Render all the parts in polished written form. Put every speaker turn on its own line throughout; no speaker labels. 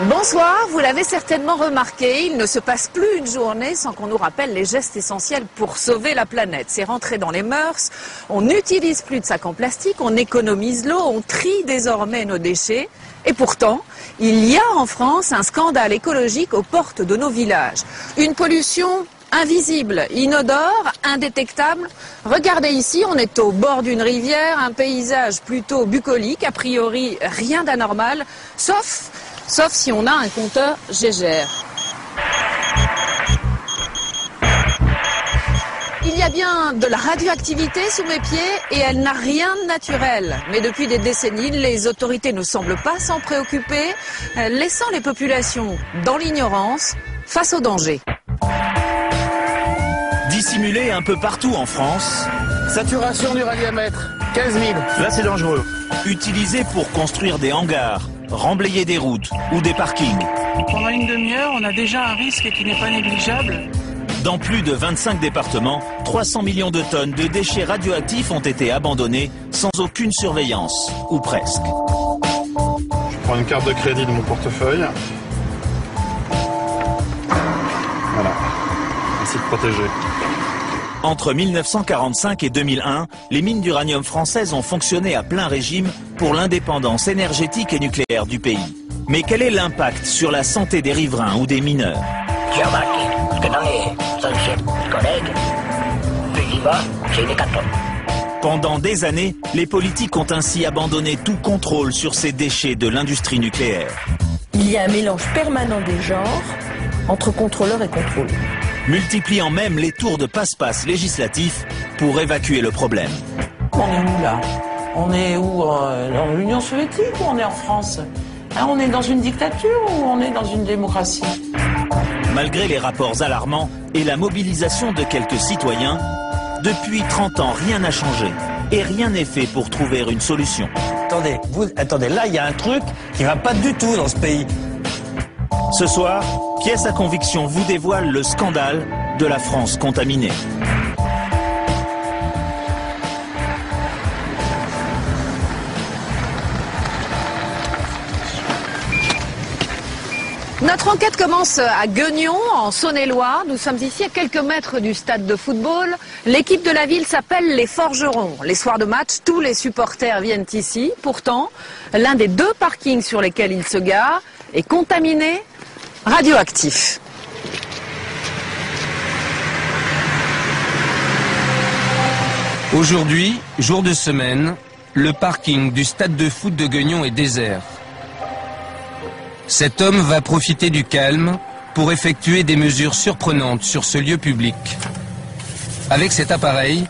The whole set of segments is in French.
Bonsoir, vous l'avez certainement remarqué, il ne se passe plus une journée sans qu'on nous rappelle les gestes essentiels pour sauver la planète. C'est rentré dans les mœurs, on n'utilise plus de sacs en plastique, on économise l'eau, on trie désormais nos déchets. Et pourtant, il y a en France un scandale écologique aux portes de nos villages. Une pollution invisible, inodore, indétectable. Regardez ici, on est au bord d'une rivière, un paysage plutôt bucolique, a priori rien d'anormal, sauf si on a un compteur Gégère. Il y a bien de la radioactivité sous mes pieds et elle n'a rien de naturel. Mais depuis des décennies, les autorités ne semblent pas s'en préoccuper, laissant les populations dans l'ignorance face au danger.
Dissimulé un peu partout en France.
Saturation du radiamètre, 15 000.
Là, c'est dangereux. Utilisé pour construire des hangars, remblayer des routes ou des parkings.
Pendant une demi-heure, on a déjà un risque qui n'est pas négligeable.
Dans plus de 25 départements, 300 millions de tonnes de déchets radioactifs ont été abandonnés sans aucune surveillance, ou presque.
Je prends une carte de crédit de mon portefeuille. Voilà. Ainsi de protéger.
Entre 1945 et 2001, les mines d'uranium françaises ont fonctionné à plein régime pour l'indépendance énergétique et nucléaire du pays. Mais quel est l'impact sur la santé des riverains ou des mineurs?
J'ai remarqué que dans les anciens collègues, Pays-Bas, c'est des cartons.
Pendant des années, les politiques ont ainsi abandonné tout contrôle sur ces déchets de l'industrie nucléaire.
Il y a un mélange permanent des genres entre contrôleurs et contrôle.
Multipliant même les tours de passe-passe législatifs pour évacuer le problème.
On est où là? On est où? Dans l'Union soviétique ou on est en France? On est dans une dictature ou on est dans une démocratie?
Malgré les rapports alarmants et la mobilisation de quelques citoyens, depuis 30 ans, rien n'a changé et rien n'est fait pour trouver une solution.
Attendez, là il y a un truc qui va pas du tout dans ce pays.
Ce soir, Pièce à conviction vous dévoile le scandale de la France contaminée.
Notre enquête commence à Gueugnon, en Saône-et-Loire. Nous sommes ici à quelques mètres du stade de football. L'équipe de la ville s'appelle les Forgerons. Les soirs de match, tous les supporters viennent ici. Pourtant, l'un des deux parkings sur lesquels ils se garent est contaminé, radioactif.
Aujourd'hui, jour de semaine, le parking du stade de foot de Gueugnon est désert. Cet homme va profiter du calme pour effectuer des mesures surprenantes sur ce lieu public. Avec cet appareil,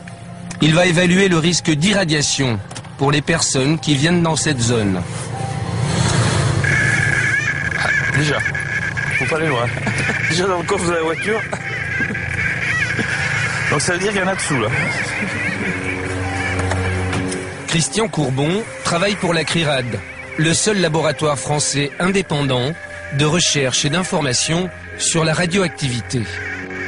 il va évaluer le risque d'irradiation pour les personnes qui viennent dans cette zone.
Déjà, faut pas aller loin. Déjà dans le coffre de la voiture. Donc ça veut dire qu'il y en a dessous là.
Christian Courbon travaille pour la CRIRAD, le seul laboratoire français indépendant de recherche et d'information sur la radioactivité.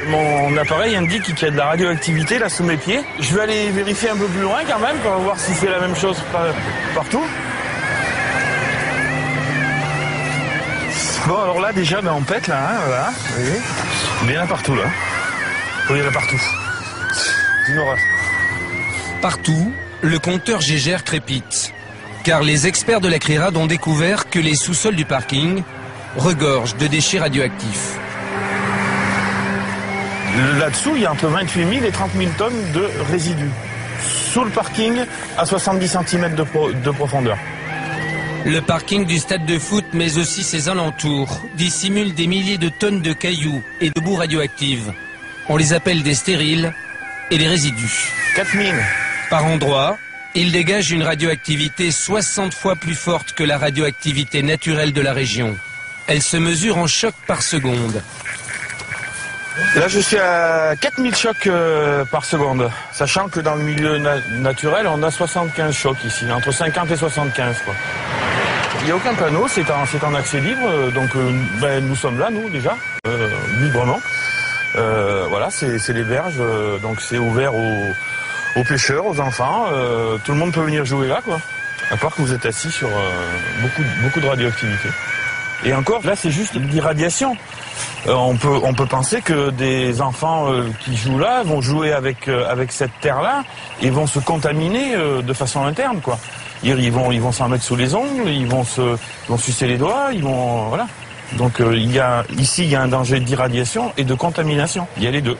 Mon appareil indique qu'il y a de la radioactivité là sous mes pieds. Je vais aller vérifier un peu plus loin quand même pour voir si c'est la même chose partout. Bon alors là déjà on pète là, hein, voilà. Vous voyez. Mais il y en a partout là. Oui, il y en a partout. C'est une horreur.
Partout, le compteur Gégère crépite. Car les experts de la CRIRAD ont découvert que les sous-sols du parking regorgent de déchets radioactifs.
Là-dessous, il y a entre 28 000 et 30 000 tonnes de résidus. Sous le parking, à 70 cm de profondeur.
Le parking du stade de foot, mais aussi ses alentours, dissimule des milliers de tonnes de cailloux et de boue radioactive. On les appelle des stériles et des résidus.
4000.
Par endroits, il dégage une radioactivité 60 fois plus forte que la radioactivité naturelle de la région. Elle se mesure en chocs par seconde.
Là, je suis à 4000 chocs par seconde. Sachant que dans le milieu naturel, on a 75 chocs ici, entre 50 et 75 quoi. Il n'y a aucun panneau, c'est en accès libre, donc nous sommes là, nous, déjà, librement. Voilà, c'est les berges, donc c'est ouvert aux pêcheurs, aux enfants. Tout le monde peut venir jouer là, quoi. À part que vous êtes assis sur beaucoup de radioactivité. Et encore, là, c'est juste l'irradiation. On peut penser que des enfants qui jouent là vont jouer avec cette terre-là et vont se contaminer de façon interne, quoi. Ils vont s'en mettre sous les ongles, ils vont sucer les doigts, voilà. Donc ici, il y a un danger d'irradiation et de contamination. Il y a les deux.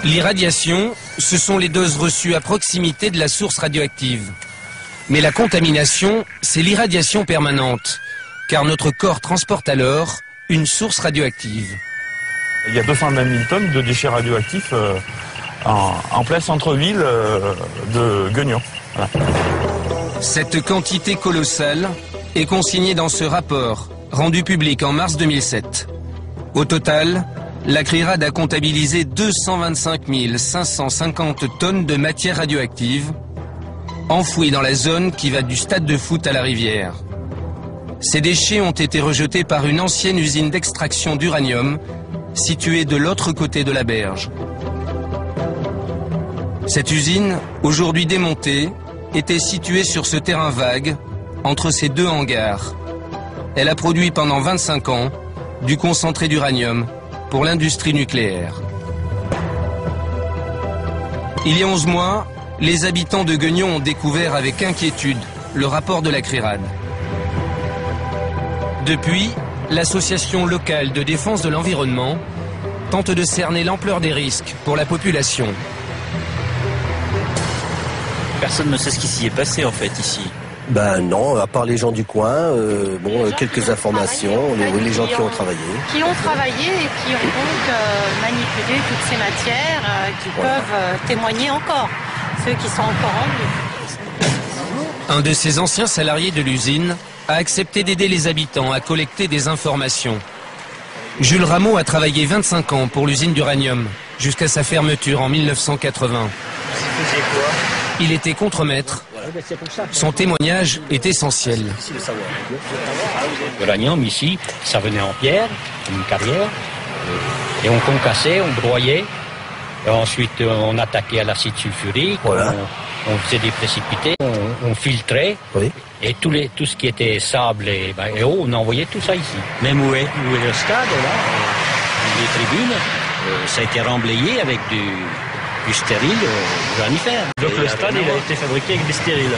L'irradiation, ce sont les doses reçues à proximité de la source radioactive. Mais la contamination, c'est l'irradiation permanente, car notre corps transporte alors une source radioactive.
Il y a 220 000 tonnes de déchets radioactifs en plein centre-ville de Gueugnon. Voilà.
Cette quantité colossale est consignée dans ce rapport, rendu public en mars 2007. Au total, la CRIRAD a comptabilisé 225 550 tonnes de matière radioactive, enfouies dans la zone qui va du stade de foot à la rivière. Ces déchets ont été rejetés par une ancienne usine d'extraction d'uranium située de l'autre côté de la berge. Cette usine, aujourd'hui démontée, était située sur ce terrain vague, entre ces deux hangars. Elle a produit pendant 25 ans du concentré d'uranium pour l'industrie nucléaire. Il y a 11 mois, les habitants de Gueugnon ont découvert avec inquiétude le rapport de la CRIRAD. Depuis, l'association locale de défense de l'environnement tente de cerner l'ampleur des risques pour la population.
Personne ne sait ce qui s'y est passé en fait ici.
Ben non, à part les gens du coin, quelques informations, les gens qui ont travaillé.
Qui ont travaillé et qui ont donc manipulé toutes ces matières qui peuvent témoigner encore, ceux qui sont encore en vie.
Un de ces anciens salariés de l'usine a accepté d'aider les habitants à collecter des informations. Jules Rameau a travaillé 25 ans pour l'usine d'uranium, jusqu'à sa fermeture en 1980. Il était contremaître. Son témoignage est essentiel.
L'uranium ici, ça venait en pierre, une carrière, et on concassait, on broyait, et ensuite on attaquait à l'acide sulfurique, voilà. On faisait des précipités, on filtrait, oui. Et tout ce qui était sable et eau, on envoyait tout ça ici.
Même où est le stade, là, les tribunes, ça a été remblayé avec du stérile uranifère.
Donc le stade, il a été fabriqué avec des stériles,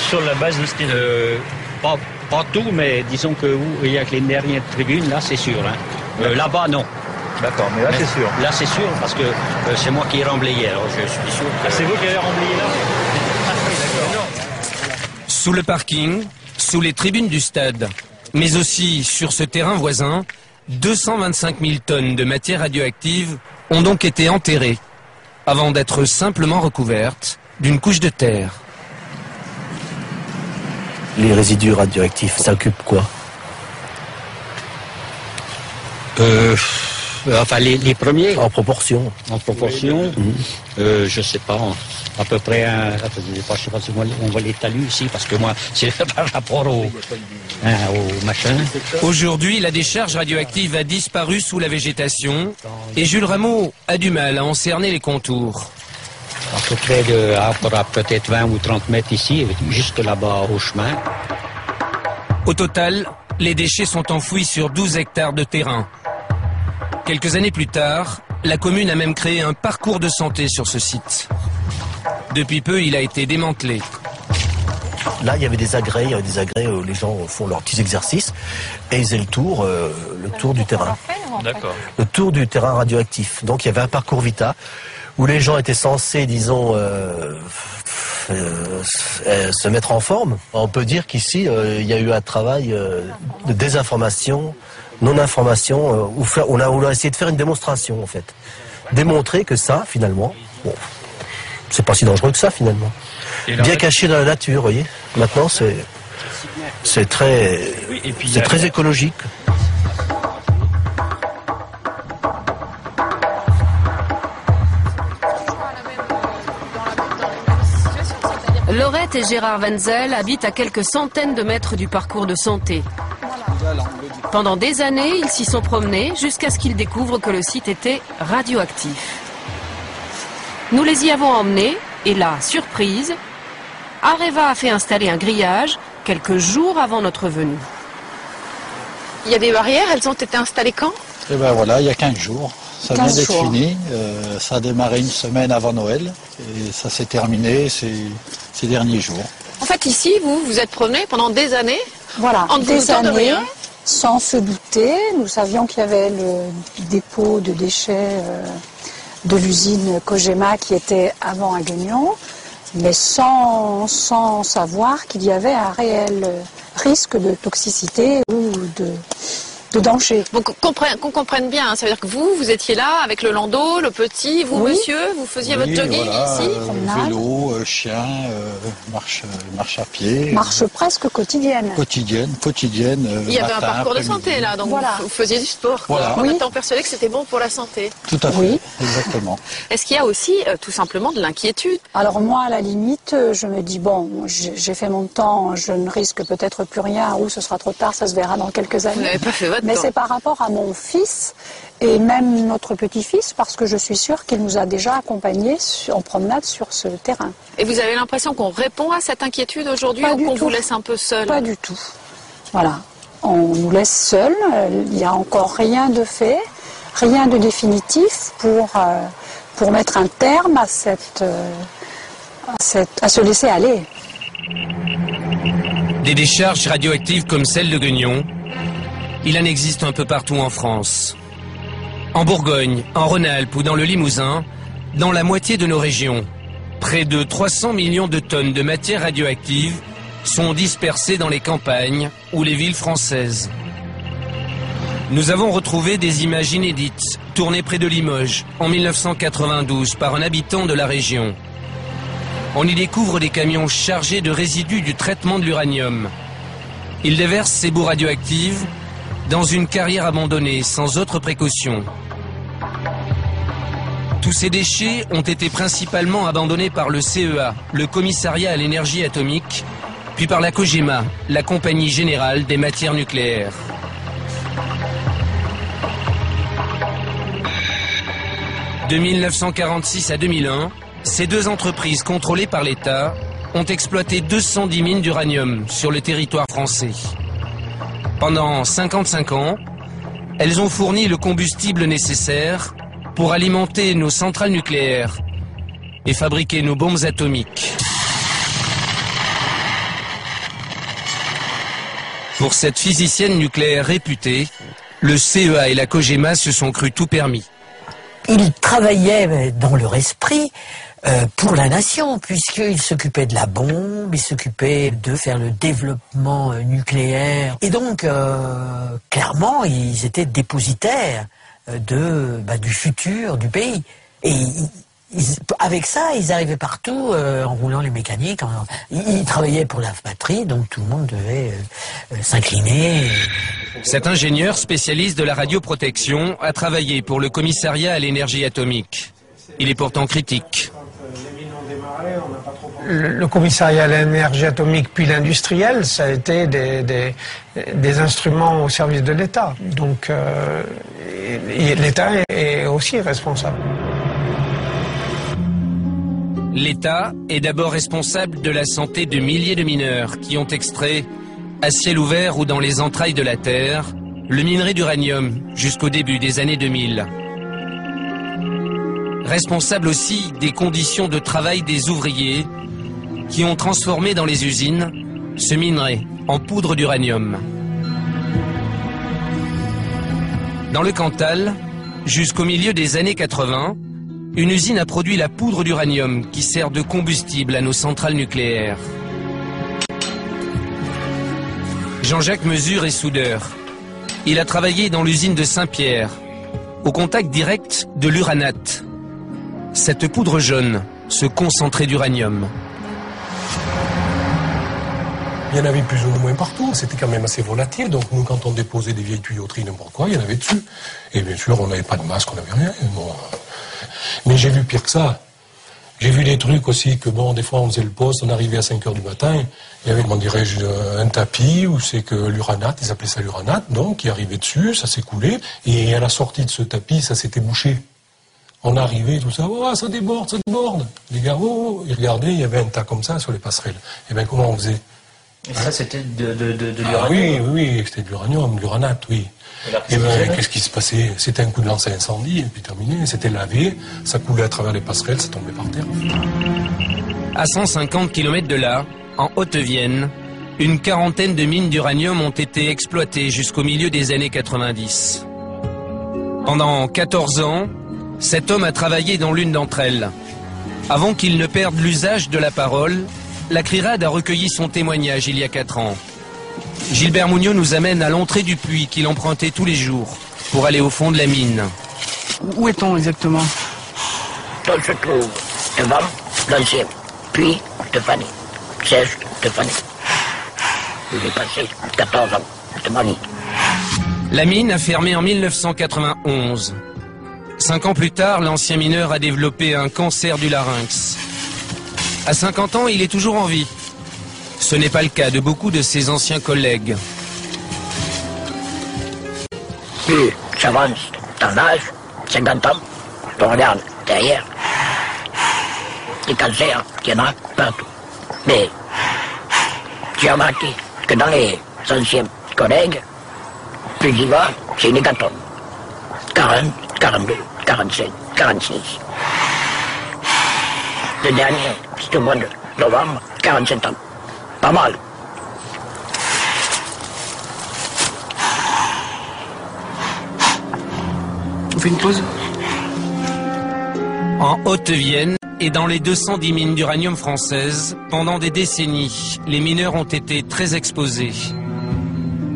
sur la base de stériles.
Pas tout, mais disons qu'il y a que les dernières tribunes, là c'est sûr. Hein. Là-bas, non.
D'accord, mais là c'est sûr.
Là c'est sûr, parce que c'est moi qui ai remblayé, alors je suis sûr que...
C'est vous qui avez remblayé là?
Sous le parking, sous les tribunes du stade, mais aussi sur ce terrain voisin, 225 000 tonnes de matière radioactive ont donc été enterrées, avant d'être simplement recouvertes d'une couche de terre.
Les résidus radioactifs, ça occupe quoi?
Enfin, les premiers.
En proportion.
En proportion, je sais pas, à peu près, je sais pas si on voit les talus ici, parce que moi, c'est par rapport au machin.
Aujourd'hui, la décharge radioactive a disparu sous la végétation, et Jules Rameau a du mal à en cerner les contours.
À peu près peut-être 20 ou 30 mètres ici, juste là-bas au chemin.
Au total, les déchets sont enfouis sur 12 hectares de terrain. Quelques années plus tard, la commune a même créé un parcours de santé sur ce site. Depuis peu, il a été démantelé.
Là, il y avait des agrès où les gens font leurs petits exercices et ils faisaient le tour du terrain.
D'accord.
Le tour du terrain radioactif. Donc, il y avait un parcours Vita où les gens étaient censés, disons, se mettre en forme. On peut dire qu'ici, il y a eu un travail de désinformation, non-information, où on a essayé de faire une démonstration, en fait. Démontrer que ça, finalement, bon, c'est pas si dangereux que ça, finalement. Bien caché dans la nature, vous voyez. Maintenant, c'est très écologique.
Laurette et Gérard Wenzel habitent à quelques centaines de mètres du parcours de santé. Pendant des années, ils s'y sont promenés jusqu'à ce qu'ils découvrent que le site était radioactif. Nous les y avons emmenés et là, surprise, Areva a fait installer un grillage quelques jours avant notre venue.
Il y a des barrières, elles ont été installées quand?
Et ben voilà, il y a 15 jours. Ça vient
15
d'être
jours.
fini. Ça a démarré une semaine avant Noël et ça s'est terminé ces derniers jours.
En fait, ici, vous êtes promené pendant des années.
Voilà,
en ne vous
des
doutant de
années,
rien.
sans se douter. Nous savions qu'il y avait le dépôt de déchets de l'usine Cogema qui était avant à Guignon, mais sans savoir qu'il y avait un réel risque de toxicité ou de danger.
Bon, qu'on comprenne bien, hein, ça veut dire que vous étiez là avec le landau, le petit, vous
Oui.
monsieur, vous faisiez votre jogging
voilà,
ici
vélo, chien, marche à pied.
Marche presque quotidienne.
Quotidienne.
Il y avait un
matin,
parcours de
après-midi.
santé là, donc
Voilà.
vous faisiez du sport. Quoi.
Voilà.
En
Oui.
étant persuadé que c'était bon pour la santé.
Tout à fait, exactement.
Est-ce qu'il y a aussi tout simplement de l'inquiétude?
Alors moi, à la limite, je me dis, bon, j'ai fait mon temps, je ne risque peut-être plus rien, ou ce sera trop tard, ça se verra dans quelques années.
Vous n'avez pas fait votre
Mais
temps.
c'est par rapport à mon fils et même notre petit-fils, parce que je suis sûre qu'il nous a déjà accompagnés en promenade sur ce terrain.
Et vous avez l'impression qu'on répond à cette inquiétude aujourd'hui ou qu'on vous laisse un peu seul?
Pas du tout. Voilà. On nous laisse seuls, il n'y a encore rien de fait, rien de définitif pour mettre un terme à se laisser aller.
Des décharges radioactives comme celle de Guignon, il en existe un peu partout en France. En Bourgogne, en Rhône-Alpes ou dans le Limousin, dans la moitié de nos régions, près de 300 millions de tonnes de matières radioactives sont dispersées dans les campagnes ou les villes françaises. Nous avons retrouvé des images inédites, tournées près de Limoges, en 1992 par un habitant de la région. On y découvre des camions chargés de résidus du traitement de l'uranium. Ils déversent ces boues radioactives dans une carrière abandonnée, sans autre précaution. Tous ces déchets ont été principalement abandonnés par le CEA, le Commissariat à l'énergie atomique, puis par la COGEMA, la Compagnie générale des matières nucléaires. De 1946 à 2001, ces deux entreprises contrôlées par l'État ont exploité 210 mines d'uranium sur le territoire français. Pendant 55 ans, elles ont fourni le combustible nécessaire pour alimenter nos centrales nucléaires et fabriquer nos bombes atomiques. Pour cette physicienne nucléaire réputée, le CEA et la COGEMA se sont crus tout permis.
Ils travaillaient dans leur esprit pour la nation, puisqu'ils s'occupaient de la bombe, ils s'occupaient de faire le développement nucléaire. Et donc, clairement, ils étaient dépositaires du futur du pays. Et avec ça, ils arrivaient partout en roulant les mécaniques. Ils travaillaient pour la patrie, donc tout le monde devait s'incliner.
Cet ingénieur spécialiste de la radioprotection a travaillé pour le Commissariat à l'énergie atomique. Il est pourtant critique.
Le commissariat à l'énergie atomique puis l'industriel, ça a été des instruments au service de l'État. Donc l'État est aussi responsable.
L'État est d'abord responsable de la santé de milliers de mineurs qui ont extrait, à ciel ouvert ou dans les entrailles de la terre, le minerai d'uranium jusqu'au début des années 2000. Responsable aussi des conditions de travail des ouvriers qui ont transformé dans les usines ce minerai en poudre d'uranium. Dans le Cantal, jusqu'au milieu des années 80, une usine a produit la poudre d'uranium qui sert de combustible à nos centrales nucléaires. Jean-Jacques Mesure est soudeur. Il a travaillé dans l'usine de Saint-Pierre, au contact direct de l'uranate. Cette poudre jaune, ce concentré d'uranium.
Il y en avait plus ou moins partout, c'était quand même assez volatile, donc nous quand on déposait des vieilles tuyauteries, n'importe quoi, il y en avait dessus. Et bien sûr, on n'avait pas de masque, on n'avait rien. Bon. Mais j'ai vu pire que ça. J'ai vu des trucs aussi que, bon, des fois on faisait le poste, on arrivait à 5 h du matin, il y avait, comment dirais-je, un tapis où c'est que l'uranate, ils appelaient ça l'uranate, donc, qui arrivait dessus, ça s'est coulé, et à la sortie de ce tapis, ça s'était bouché. On arrivait, tout ça, oh, ça déborde, ça déborde. Les gars, oh, ils regardaient, il y avait un tas comme ça sur les passerelles. Et bien, comment on faisait?
Et ça, c'était de
Oui,
l'uranium?
oui, c'était de l'uranium, de l'uranate, oui. Et ben, qu'est-ce qui se passait? C'était un coup de lance à incendie, et puis terminé. C'était lavé, ça coulait à travers les passerelles, ça tombait par terre.
À 150 km de là, en Haute-Vienne, une quarantaine de mines d'uranium ont été exploitées jusqu'au milieu des années 90. Pendant 14 ans, cet homme a travaillé dans l'une d'entre elles. Avant qu'il ne perde l'usage de la parole, la CRIRAD a recueilli son témoignage il y a 4 ans. Gilbert Mougnot nous amène à l'entrée du puits qu'il empruntait tous les jours pour aller au fond de la mine.
Où est-on exactement?
On se trouve devant l'ancien puits de Fanny, siège de Fanny. Il est passé 14 ans de ma vie.
La mine a fermé en 1991. 5 ans plus tard, l'ancien mineur a développé un cancer du larynx. À 50 ans, il est toujours en vie. Ce n'est pas le cas de beaucoup de ses anciens collègues.
Plus j'avance dans l'âge, 50 ans, on regarde derrière, les cancers, il y en a partout. Mais j'ai remarqué que dans les anciens collègues, plus il va, c'est une hécatombe. 40, 42, 47, 46. Le dernier, c'était au mois de novembre, 47 ans. Pas mal.
On fait une pause?
En Haute-Vienne et dans les 210 mines d'uranium françaises, pendant des décennies, les mineurs ont été très exposés.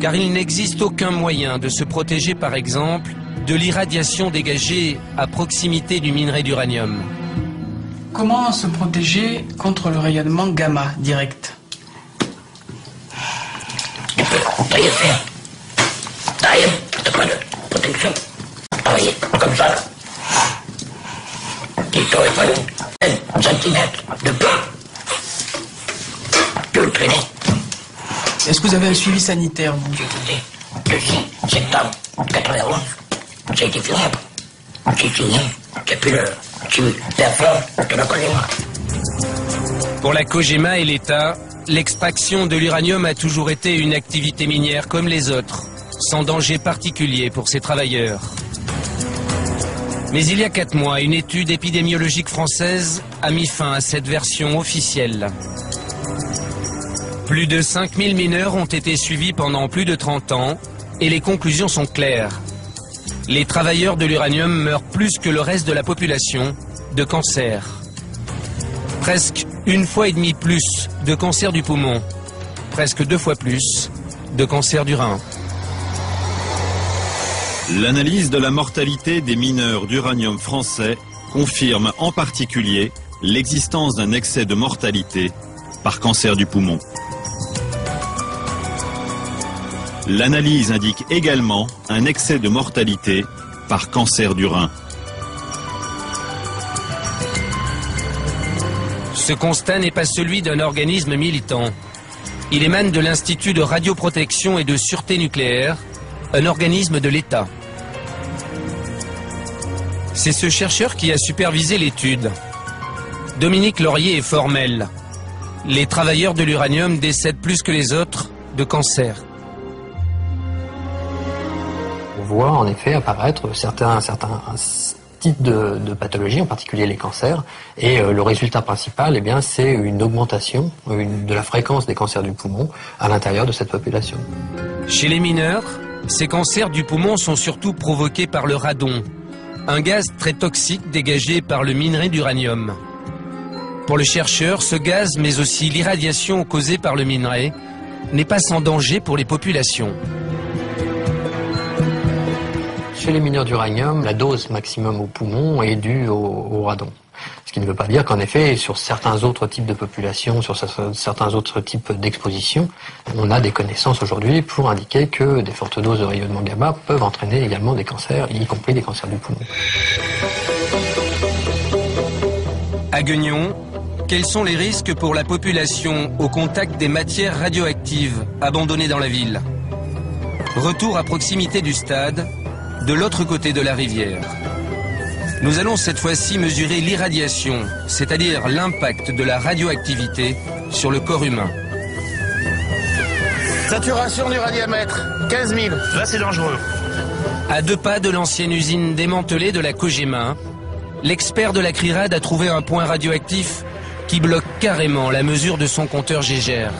Car il n'existe aucun moyen de se protéger, par exemple, de l'irradiation dégagée à proximité du minerai d'uranium.
Comment se protéger contre le rayonnement gamma direct?
Rien faire. Rien, t'as pas de protection. Travailler comme ça. Il t'aurait fallu 1 centimètre de peu. Tu le traîner.
Est-ce que vous avez un suivi sanitaire, vous?
Écoutez, le 6 septembre 91, ça a été fini. J'ai fini. J'ai plus le suivi. Personne ne le connaît, moi.
Pour la COGEMA et l'État, l'extraction de l'uranium a toujours été une activité minière comme les autres, sans danger particulier pour ses travailleurs. Mais il y a 4 mois, une étude épidémiologique française a mis fin à cette version officielle. Plus de 5000 mineurs ont été suivis pendant plus de 30 ans et les conclusions sont claires. Les travailleurs de l'uranium meurent plus que le reste de la population de cancer. Presque 1,5 fois plus de cancer du poumon, presque 2 fois plus de cancer du rein.
L'analyse de la mortalité des mineurs d'uranium français confirme en particulier l'existence d'un excès de mortalité par cancer du poumon. L'analyse indique également un excès de mortalité par cancer du rein.
Ce constat n'est pas celui d'un organisme militant. Il émane de l'Institut de radioprotection et de sûreté nucléaire, un organisme de l'État. C'est ce chercheur qui a supervisé l'étude. Dominique Laurier est formel. Les travailleurs de l'uranium décèdent plus que les autres de cancer.
On voit en effet apparaître certains types de pathologies, en particulier les cancers, et le résultat principal, eh bien, c'est une augmentation de la fréquence des cancers du poumon à l'intérieur de cette population.
Chez les mineurs, ces cancers du poumon sont surtout provoqués par le radon, un gaz très toxique dégagé par le minerai d'uranium. Pour le chercheur, ce gaz, mais aussi l'irradiation causée par le minerai, n'est pas sans danger pour les populations.
Chez les mineurs d'uranium, la dose maximum au poumon est due au radon. Ce qui ne veut pas dire qu'en effet, sur certains autres types de populations, sur certains autres types d'expositions, on a des connaissances aujourd'hui pour indiquer que des fortes doses de rayonnement gamma peuvent entraîner également des cancers, y compris des cancers du poumon.
À Guignon, quels sont les risques pour la population au contact des matières radioactives abandonnées dans la ville? Retour à proximité du stade, de l'autre côté de la rivière. Nous allons cette fois-ci mesurer l'irradiation, c'est-à-dire l'impact de la radioactivité sur le corps humain.
Saturation du radiamètre, 15 000. Là, c'est dangereux.
À 2 pas de l'ancienne usine démantelée de la Cogema, l'expert de la CRIRAD a trouvé un point radioactif qui bloque carrément la mesure de son compteur Gégère.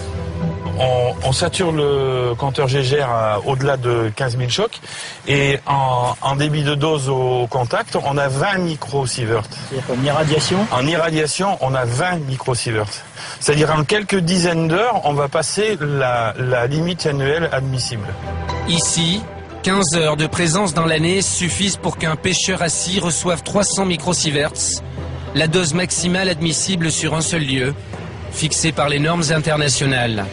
On sature le compteur Gégère au-delà de 15 000 chocs et en débit de dose au contact, on a 20 microsieverts.
C'est-à-dire qu'en irradiation ?
En irradiation, on a 20 microsieverts. C'est-à-dire en quelques dizaines d'heures, on va passer la limite annuelle admissible.
Ici, 15 heures de présence dans l'année suffisent pour qu'un pêcheur assis reçoive 300 microsieverts, la dose maximale admissible sur un seul lieu, fixée par les normes internationales.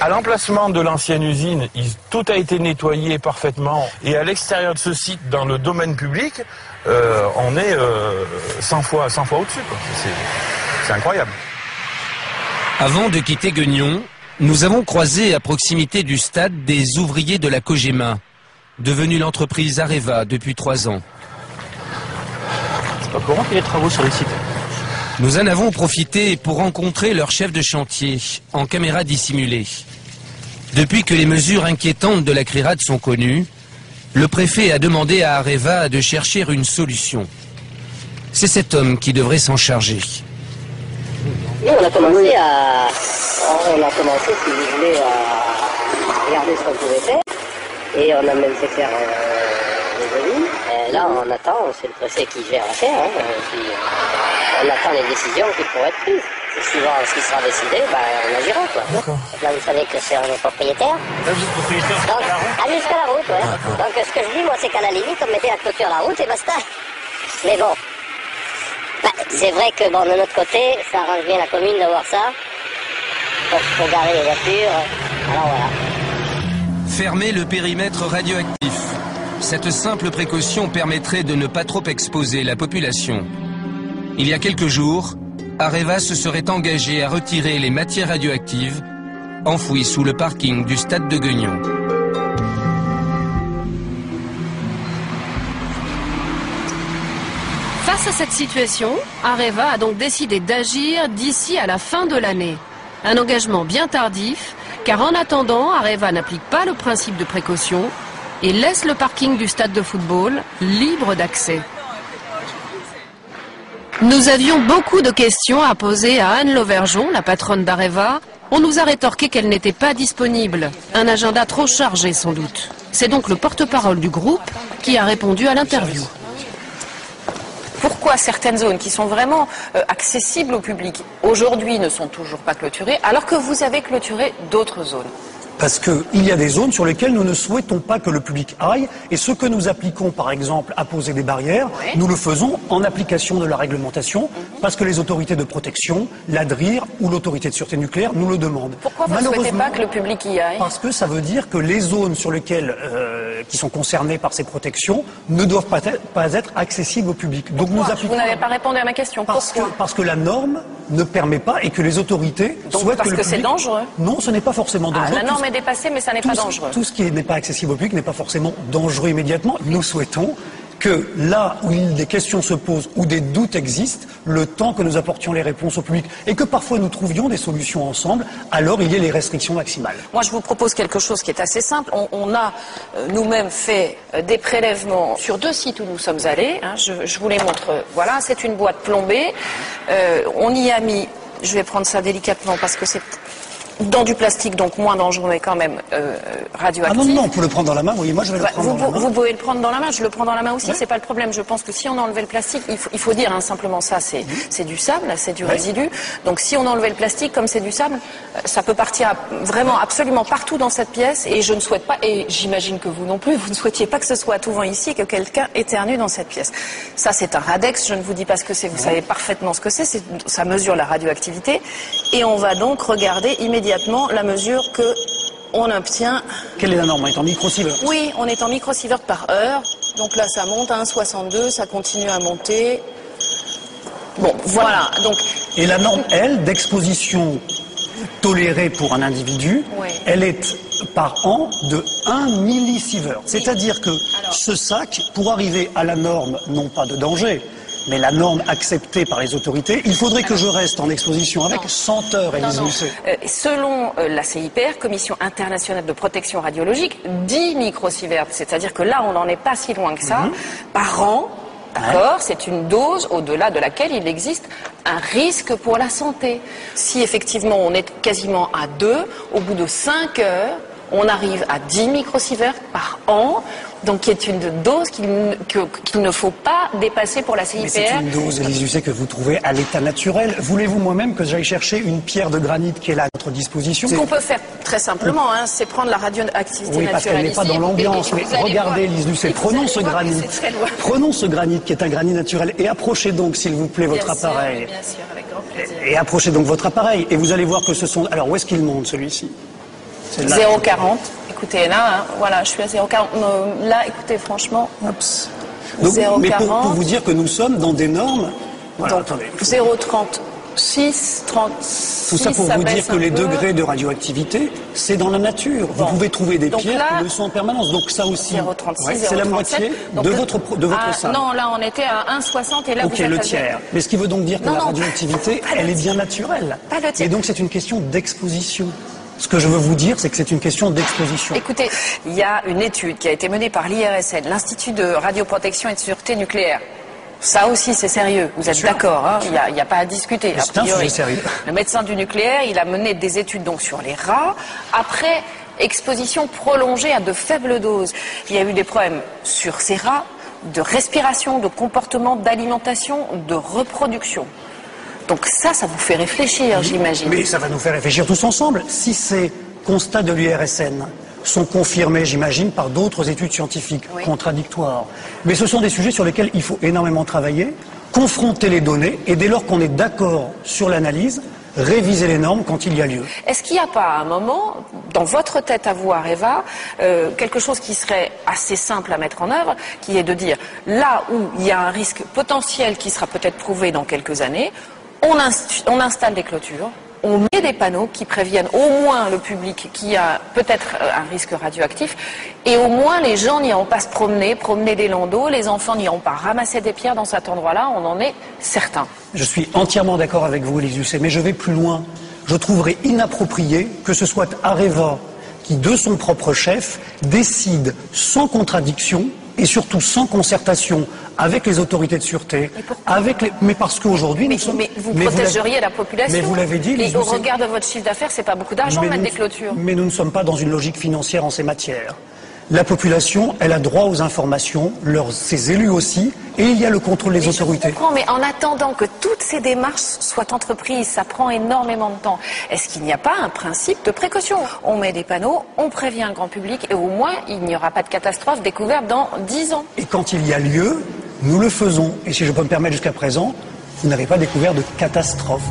À l'emplacement de l'ancienne usine, tout a été nettoyé parfaitement. Et à l'extérieur de ce site, dans le domaine public, on est 100 fois au-dessus. C'est incroyable.
Avant de quitter Guignon, nous avons croisé à proximité du stade des ouvriers de la Cogema, devenue l'entreprise Areva depuis 3 ans.
C'est pas courant qu'il y ait des travaux sur le site.
Nous en avons profité pour rencontrer leur chef de chantier, en caméra dissimulée. Depuis que les mesures inquiétantes de la CRIRAD sont connues, le préfet a demandé à Areva de chercher une solution. C'est cet homme qui devrait s'en charger.
Nous, on a commencé, si vous voulez, à regarder ce qu'on pouvait faire. Et on a même fait faire des devis. Là, on attend, c'est le préfet qui gère l'affaire. On attend les décisions qui pourront être prises. Suivant ce qui sera décidé, on agira, quoi. Là, vous savez que c'est un propriétaire.
Là, vous êtes propriétaire
jusqu'à la route, ouais. Donc, ce que je dis, moi, c'est qu'à la limite, on mettait la clôture à la route et basta. Mais bon, c'est vrai que, de notre côté, ça arrange bien la commune d'avoir ça. Pour garer les voitures. Alors, voilà.
Fermer le périmètre radioactif. Cette simple précaution permettrait de ne pas trop exposer la population. Il y a quelques jours, Areva se serait engagé à retirer les matières radioactives enfouies sous le parking du stade de Guignon.
Face à cette situation, Areva a donc décidé d'agir d'ici à la fin de l'année. Un engagement bien tardif, car en attendant, Areva n'applique pas le principe de précaution et laisse le parking du stade de football libre d'accès. Nous avions beaucoup de questions à poser à Anne Lauvergeon, la patronne d'Areva. On nous a rétorqué qu'elle n'était pas disponible. Un agenda trop chargé sans doute. C'est donc le porte-parole du groupe qui a répondu à l'interview.
Pourquoi certaines zones qui sont vraiment accessibles au public aujourd'hui ne sont toujours pas clôturées alors que vous avez clôturé d'autres zones ?
Parce qu'il y a des zones sur lesquelles nous ne souhaitons pas que le public aille. Et ce que nous appliquons, par exemple, à poser des barrières, nous le faisons en application de la réglementation, parce que les autorités de protection, l'ADRIR ou l'autorité de sûreté nucléaire nous le demandent.
Pourquoi vous ne souhaitez pas que le public y aille ?
Parce que ça veut dire que les zones sur lesquelles, qui sont concernées par ces protections ne doivent pas être accessibles au public. Donc nous appliquons...
Vous n'avez pas répondu à ma question. Pourquoi ?
Parce que la norme ne permet pas et que les autorités souhaitent que le public...
Parce que c'est dangereux ?
Non, ce n'est pas forcément dangereux.
La norme est dépassée, mais ça n'est pas dangereux.
Tout ce qui n'est pas accessible au public n'est pas forcément dangereux immédiatement. Nous souhaitons que là où des questions se posent, où des doutes existent, le temps que nous apportions les réponses au public et que parfois nous trouvions des solutions ensemble, alors il y a les restrictions maximales.
Moi, je vous propose quelque chose qui est assez simple. On a nous-mêmes fait des prélèvements sur 2 sites où nous sommes allés. Je vous les montre. Voilà, c'est une boîte plombée. On y a mis, je vais prendre ça délicatement parce que c'est dans du plastique, donc moins dangereux, mais quand même radioactif.
Ah non, on peut le prendre dans la main, oui, moi je vais le prendre dans la main.
Vous pouvez le prendre dans la main, je le prends dans la main aussi, c'est pas le problème. Je pense que si on enlevait le plastique, il faut dire simplement ça, c'est du sable, c'est du résidu. Donc si on enlevait le plastique, comme c'est du sable, ça peut partir vraiment absolument partout dans cette pièce, et je ne souhaite pas, et j'imagine que vous non plus, vous ne souhaitiez pas que ce soit à tout vent ici, que quelqu'un éternue dans cette pièce. Ça, c'est un Radex, je ne vous dis pas ce que c'est, vous savez parfaitement ce que c'est, ça mesure la radioactivité, et on va donc regarder immédiatement la mesure que on obtient.
Quelle est la norme? On est en microsievert?
Oui, on est en microsievert par heure. Donc là, ça monte à 1,62, ça continue à monter. Bon, voilà. Donc...
Et la norme, elle, d'exposition tolérée pour un individu, elle est par an de 1 millisievert. C'est-à-dire que ce sac, pour arriver à la norme, non pas de danger, mais la norme acceptée par les autorités, il faudrait que je reste en exposition avec 100 heures, Élise Lucet.
Selon la CIPR, Commission internationale de protection radiologique, 10 microsieverts, c'est-à-dire que là, on n'en est pas si loin que ça, par an. D'accord, c'est une dose au-delà de laquelle il existe un risque pour la santé. Si effectivement on est quasiment à 2, au bout de 5 heures, on arrive à 10 microsieverts par an, donc qui est une dose qu'il ne faut pas dépasser pour la CIPR.
Mais c'est une dose, Élise Lucet, que vous trouvez à l'état naturel. Voulez-vous moi-même que j'aille chercher une pierre de granit qui est là à votre disposition?
Ce qu'on peut faire très simplement, c'est prendre la radioactivité naturelle.
Oui, parce qu'elle n'est pas dans l'ambiance. Mais regardez, Élise Lucet, prenons ce granit. Prenons ce granit qui est un granit naturel et approchez donc, s'il vous plaît, votre appareil.
Bien sûr, avec grand plaisir.
Et approchez donc votre appareil et vous allez voir que ce sont... Alors, où est-ce qu'il monte, celui-ci?
0,40. Écoutez, là, voilà, je suis à 0,40. Là, écoutez, franchement, 0,40.
Mais pour vous dire que nous sommes dans des normes... Voilà,
donc, 0,36, 36...
Tout ça pour vous dire que les degrés de radioactivité, c'est dans la nature. Vous pouvez trouver des pierres qui le sont en permanence. Donc ça aussi,
0,36,
c'est la moitié de votre salle.
Non, là, on était à 1,60 et là, vous êtes
le tiers. Mais ce qui veut donc dire que la radioactivité, elle est bien naturelle.
Pas le tiers.
Et donc c'est une question d'exposition. Ce que je veux vous dire, c'est que c'est une question d'exposition.
Écoutez, il y a une étude qui a été menée par l'IRSN, l'Institut de radioprotection et de sûreté nucléaire. Ça aussi, c'est sérieux. Vous êtes d'accord, hein? Il n'y a pas à discuter.
C'est un sujet sérieux.
Le médecin du nucléaire, il a mené des études donc sur les rats. Après exposition prolongée à de faibles doses, il y a eu des problèmes sur ces rats de respiration, de comportement, d'alimentation, de reproduction. Donc ça vous fait réfléchir, j'imagine.
Mais ça va nous faire réfléchir tous ensemble. Si ces constats de l'IRSN sont confirmés, j'imagine, par d'autres études scientifiques contradictoires. Mais ce sont des sujets sur lesquels il faut énormément travailler, confronter les données, et dès lors qu'on est d'accord sur l'analyse, réviser les normes quand il y a lieu.
Est-ce qu'il n'y a pas à un moment, dans votre tête à vous, Eva, quelque chose qui serait assez simple à mettre en œuvre, qui est de dire, là où il y a un risque potentiel qui sera peut-être prouvé dans quelques années, on installe des clôtures, on met des panneaux qui préviennent au moins le public qu'il y a peut-être un risque radioactif, et au moins les gens n'iront pas se promener des landaux, les enfants n'iront pas ramasser des pierres dans cet endroit-là, on en est certain.
Je suis entièrement d'accord avec vous, Élise Lucet, mais je vais plus loin. Je trouverais inapproprié que ce soit Areva qui, de son propre chef, décide sans contradiction et surtout sans concertation avec les autorités de sûreté, mais parce qu'aujourd'hui nous sommes...
Mais vous protégeriez la population.
Mais vous l'avez dit,
et au regard de votre chiffre d'affaires, c'est pas beaucoup d'argent de mettre des clôtures.
Mais nous ne sommes pas dans une logique financière en ces matières. La population, elle a droit aux informations, ses élus aussi, et il y a le contrôle des autorités.
Je comprends, mais en attendant que toutes ces démarches soient entreprises, ça prend énormément de temps. Est-ce qu'il n'y a pas un principe de précaution? On met des panneaux, on prévient le grand public, et au moins, il n'y aura pas de catastrophe découverte dans 10 ans.
Et quand il y a lieu, nous le faisons. Et si je peux me permettre, jusqu'à présent, vous n'avez pas découvert de catastrophe.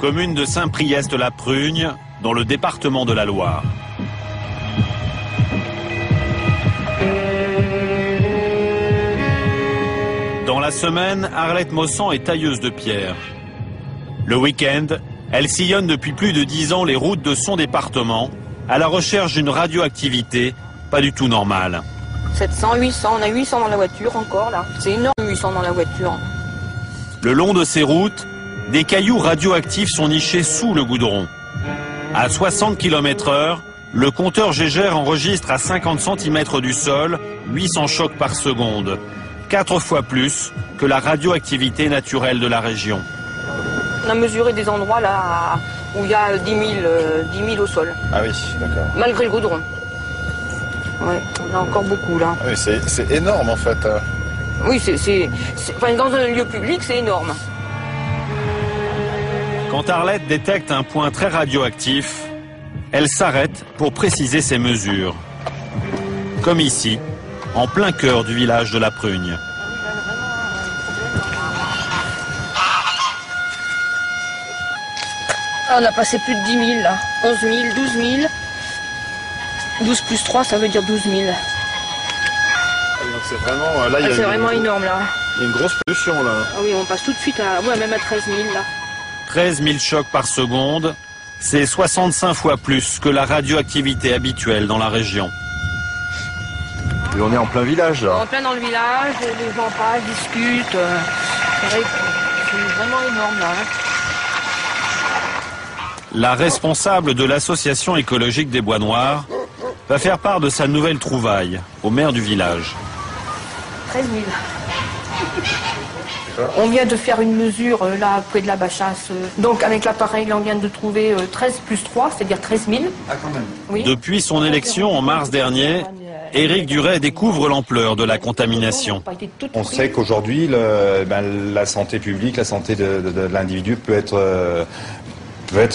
Commune de Saint-Priest-la-Prugne, dans le département de la Loire. Dans la semaine, Arlette Mossan est tailleuse de pierre. Le week-end, elle sillonne depuis plus de 10 ans les routes de son département, à la recherche d'une radioactivité pas du tout normale.
700, 800, on a 800 dans la voiture encore là. C'est énorme 800 dans la voiture.
Le long de ces routes, des cailloux radioactifs sont nichés sous le goudron. À 60 km/h, le compteur Gégère enregistre à 50 cm du sol 800 chocs par seconde, 4 fois plus que la radioactivité naturelle de la région.
On a mesuré des endroits là où il y a 10 000 au sol.
Ah oui, d'accord.
Malgré le goudron. Oui, on a encore beaucoup là.
Ah oui, c'est énorme en fait.
Oui, enfin, dans un lieu public, c'est énorme.
Quand Arlette détecte un point très radioactif, elle s'arrête pour préciser ses mesures. Comme ici, en plein cœur du village de la Prugne.
On a passé plus de 10 000 là. 11 000, 12 000. 12 plus 3, ça veut dire 12 000.
C'est vraiment, là,
c'est vraiment énorme là.
Il y a une grosse pollution là.
Ah oui, on passe tout de suite à, même à 13 000 là.
13 000 chocs par seconde, c'est 65 fois plus que la radioactivité habituelle dans la région.
Et on est en plein village, là.
En plein dans le village, les gens passent, discutent. C'est vrai que c'est vraiment énorme, là.
La responsable de l'association écologique des Bois Noirs va faire part de sa nouvelle trouvaille au maire du village.
13 000. On vient de faire une mesure là près de la Bachasse. Donc avec l'appareil, là, on vient de trouver 13 plus 3, c'est-à-dire 13 000. Ah, quand même. Oui.
Depuis son élection en mars dernier, Éric Duret découvre l'ampleur de la contamination.
On sait qu'aujourd'hui, la santé publique, la santé de l'individu peut être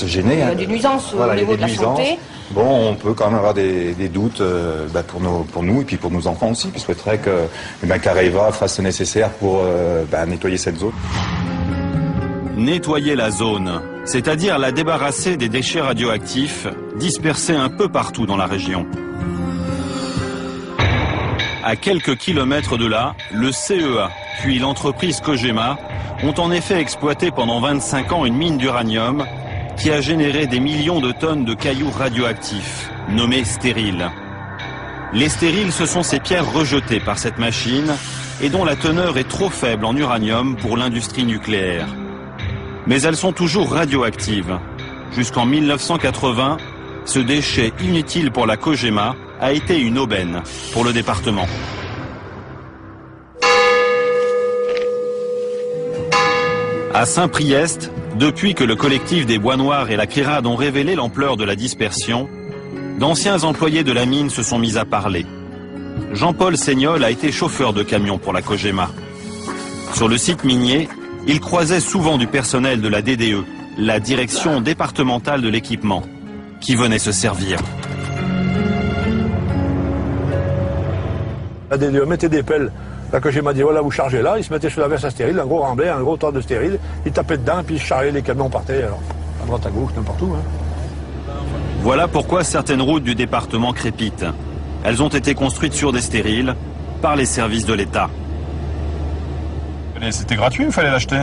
gênée.
Il y a des nuisances au niveau de la santé.
Bon, on peut quand même avoir des doutes pour nous et puis pour nos enfants aussi. Puis je souhaiterais qu'Areva fasse le nécessaire pour nettoyer cette zone.
Nettoyer la zone, c'est-à-dire la débarrasser des déchets radioactifs dispersés un peu partout dans la région. À quelques kilomètres de là, le CEA, puis l'entreprise Cogema, ont en effet exploité pendant 25 ans une mine d'uranium qui a généré des millions de tonnes de cailloux radioactifs, nommés stériles. Les stériles, ce sont ces pierres rejetées par cette machine et dont la teneur est trop faible en uranium pour l'industrie nucléaire. Mais elles sont toujours radioactives. Jusqu'en 1980, ce déchet inutile pour la Cogema a été une aubaine pour le département. À Saint-Priest, depuis que le collectif des Bois Noirs et la CRIRAD ont révélé l'ampleur de la dispersion, d'anciens employés de la mine se sont mis à parler. Jean-Paul Seignol a été chauffeur de camion pour la Cogema. Sur le site minier, il croisait souvent du personnel de la DDE, la direction départementale de l'équipement, qui venait se servir.
La DDE mettait des pelles. La Cogema dit voilà, vous chargez là, ils se mettaient sur la verse à stérile, un gros remblai, un gros tas de stérile, ils tapaient dedans et puis ils chargeaient, les camions partaient, alors, à droite à gauche, n'importe où.
Voilà pourquoi certaines routes du département crépitent. Elles ont été construites sur des stériles par les services de l'État.
C'était gratuit ou il fallait l'acheter?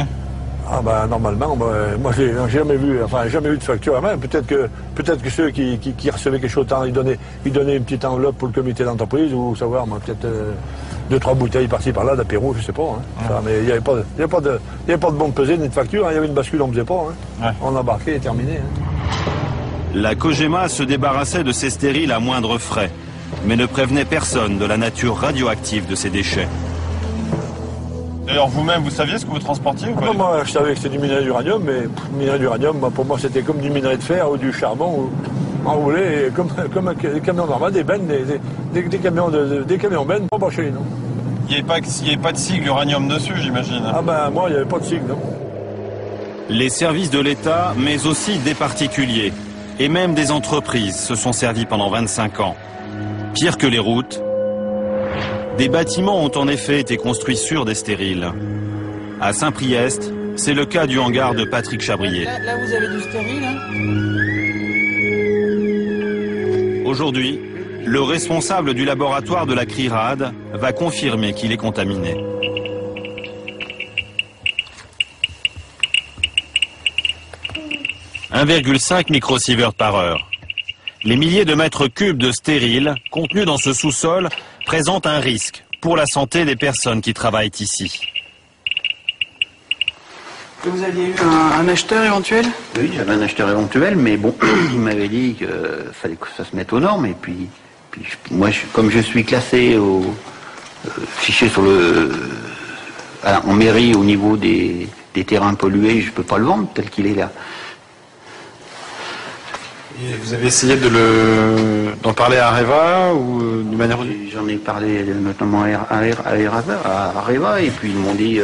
Ah ben normalement, moi j'ai jamais vu de facture à main. Peut-être que ceux qui recevaient quelque chose, ils donnaient une petite enveloppe pour le comité d'entreprise ou savoir, peut-être 2-3 bouteilles par-ci par-là d'apéro, je sais pas. Mais il n'y avait pas de bon pesée ni de facture. Il y avait une bascule, on ne faisait pas. On embarquait et terminé.
La Cogema se débarrassait de ces stériles à moindre frais, mais ne prévenait personne de la nature radioactive de ces déchets.
D'ailleurs, vous-même, vous saviez ce que vous transportiez ou pas?
Moi, je savais que c'était du minerai d'uranium, mais minerai d'uranium, pour moi, c'était comme du minerai de fer ou du charbon enroulé, comme des camions normaux, des bennes, des camions bennes, pas branchés, non.
Il n'y avait pas de sigle uranium dessus, j'imagine.
Ah ben, moi, il n'y avait pas de sigle, non.
Les services de l'État, mais aussi des particuliers, et même des entreprises, se sont servis pendant 25 ans. Pire que les routes, des bâtiments ont en effet été construits sur des stériles. À Saint-Priest, c'est le cas du hangar de Patrick Chabrier.
Là vous avez du stérile.
Aujourd'hui, le responsable du laboratoire de la CRIRAD va confirmer qu'il est contaminé. « 1,5 microsievert par heure. Les milliers de mètres cubes de stériles contenus dans ce sous-sol présentent un risque pour la santé des personnes qui travaillent ici.
Vous aviez eu un acheteur éventuel?
Oui, j'avais un acheteur éventuel, mais bon, il m'avait dit qu'il fallait que ça se mette aux normes. Et puis moi, comme je suis classé au fichier en mairie au niveau des terrains pollués, je ne peux pas le vendre tel qu'il est là.
Et vous avez essayé d'en parler à Areva ou d'une manière...
J'en ai parlé notamment à Areva et puis ils m'ont dit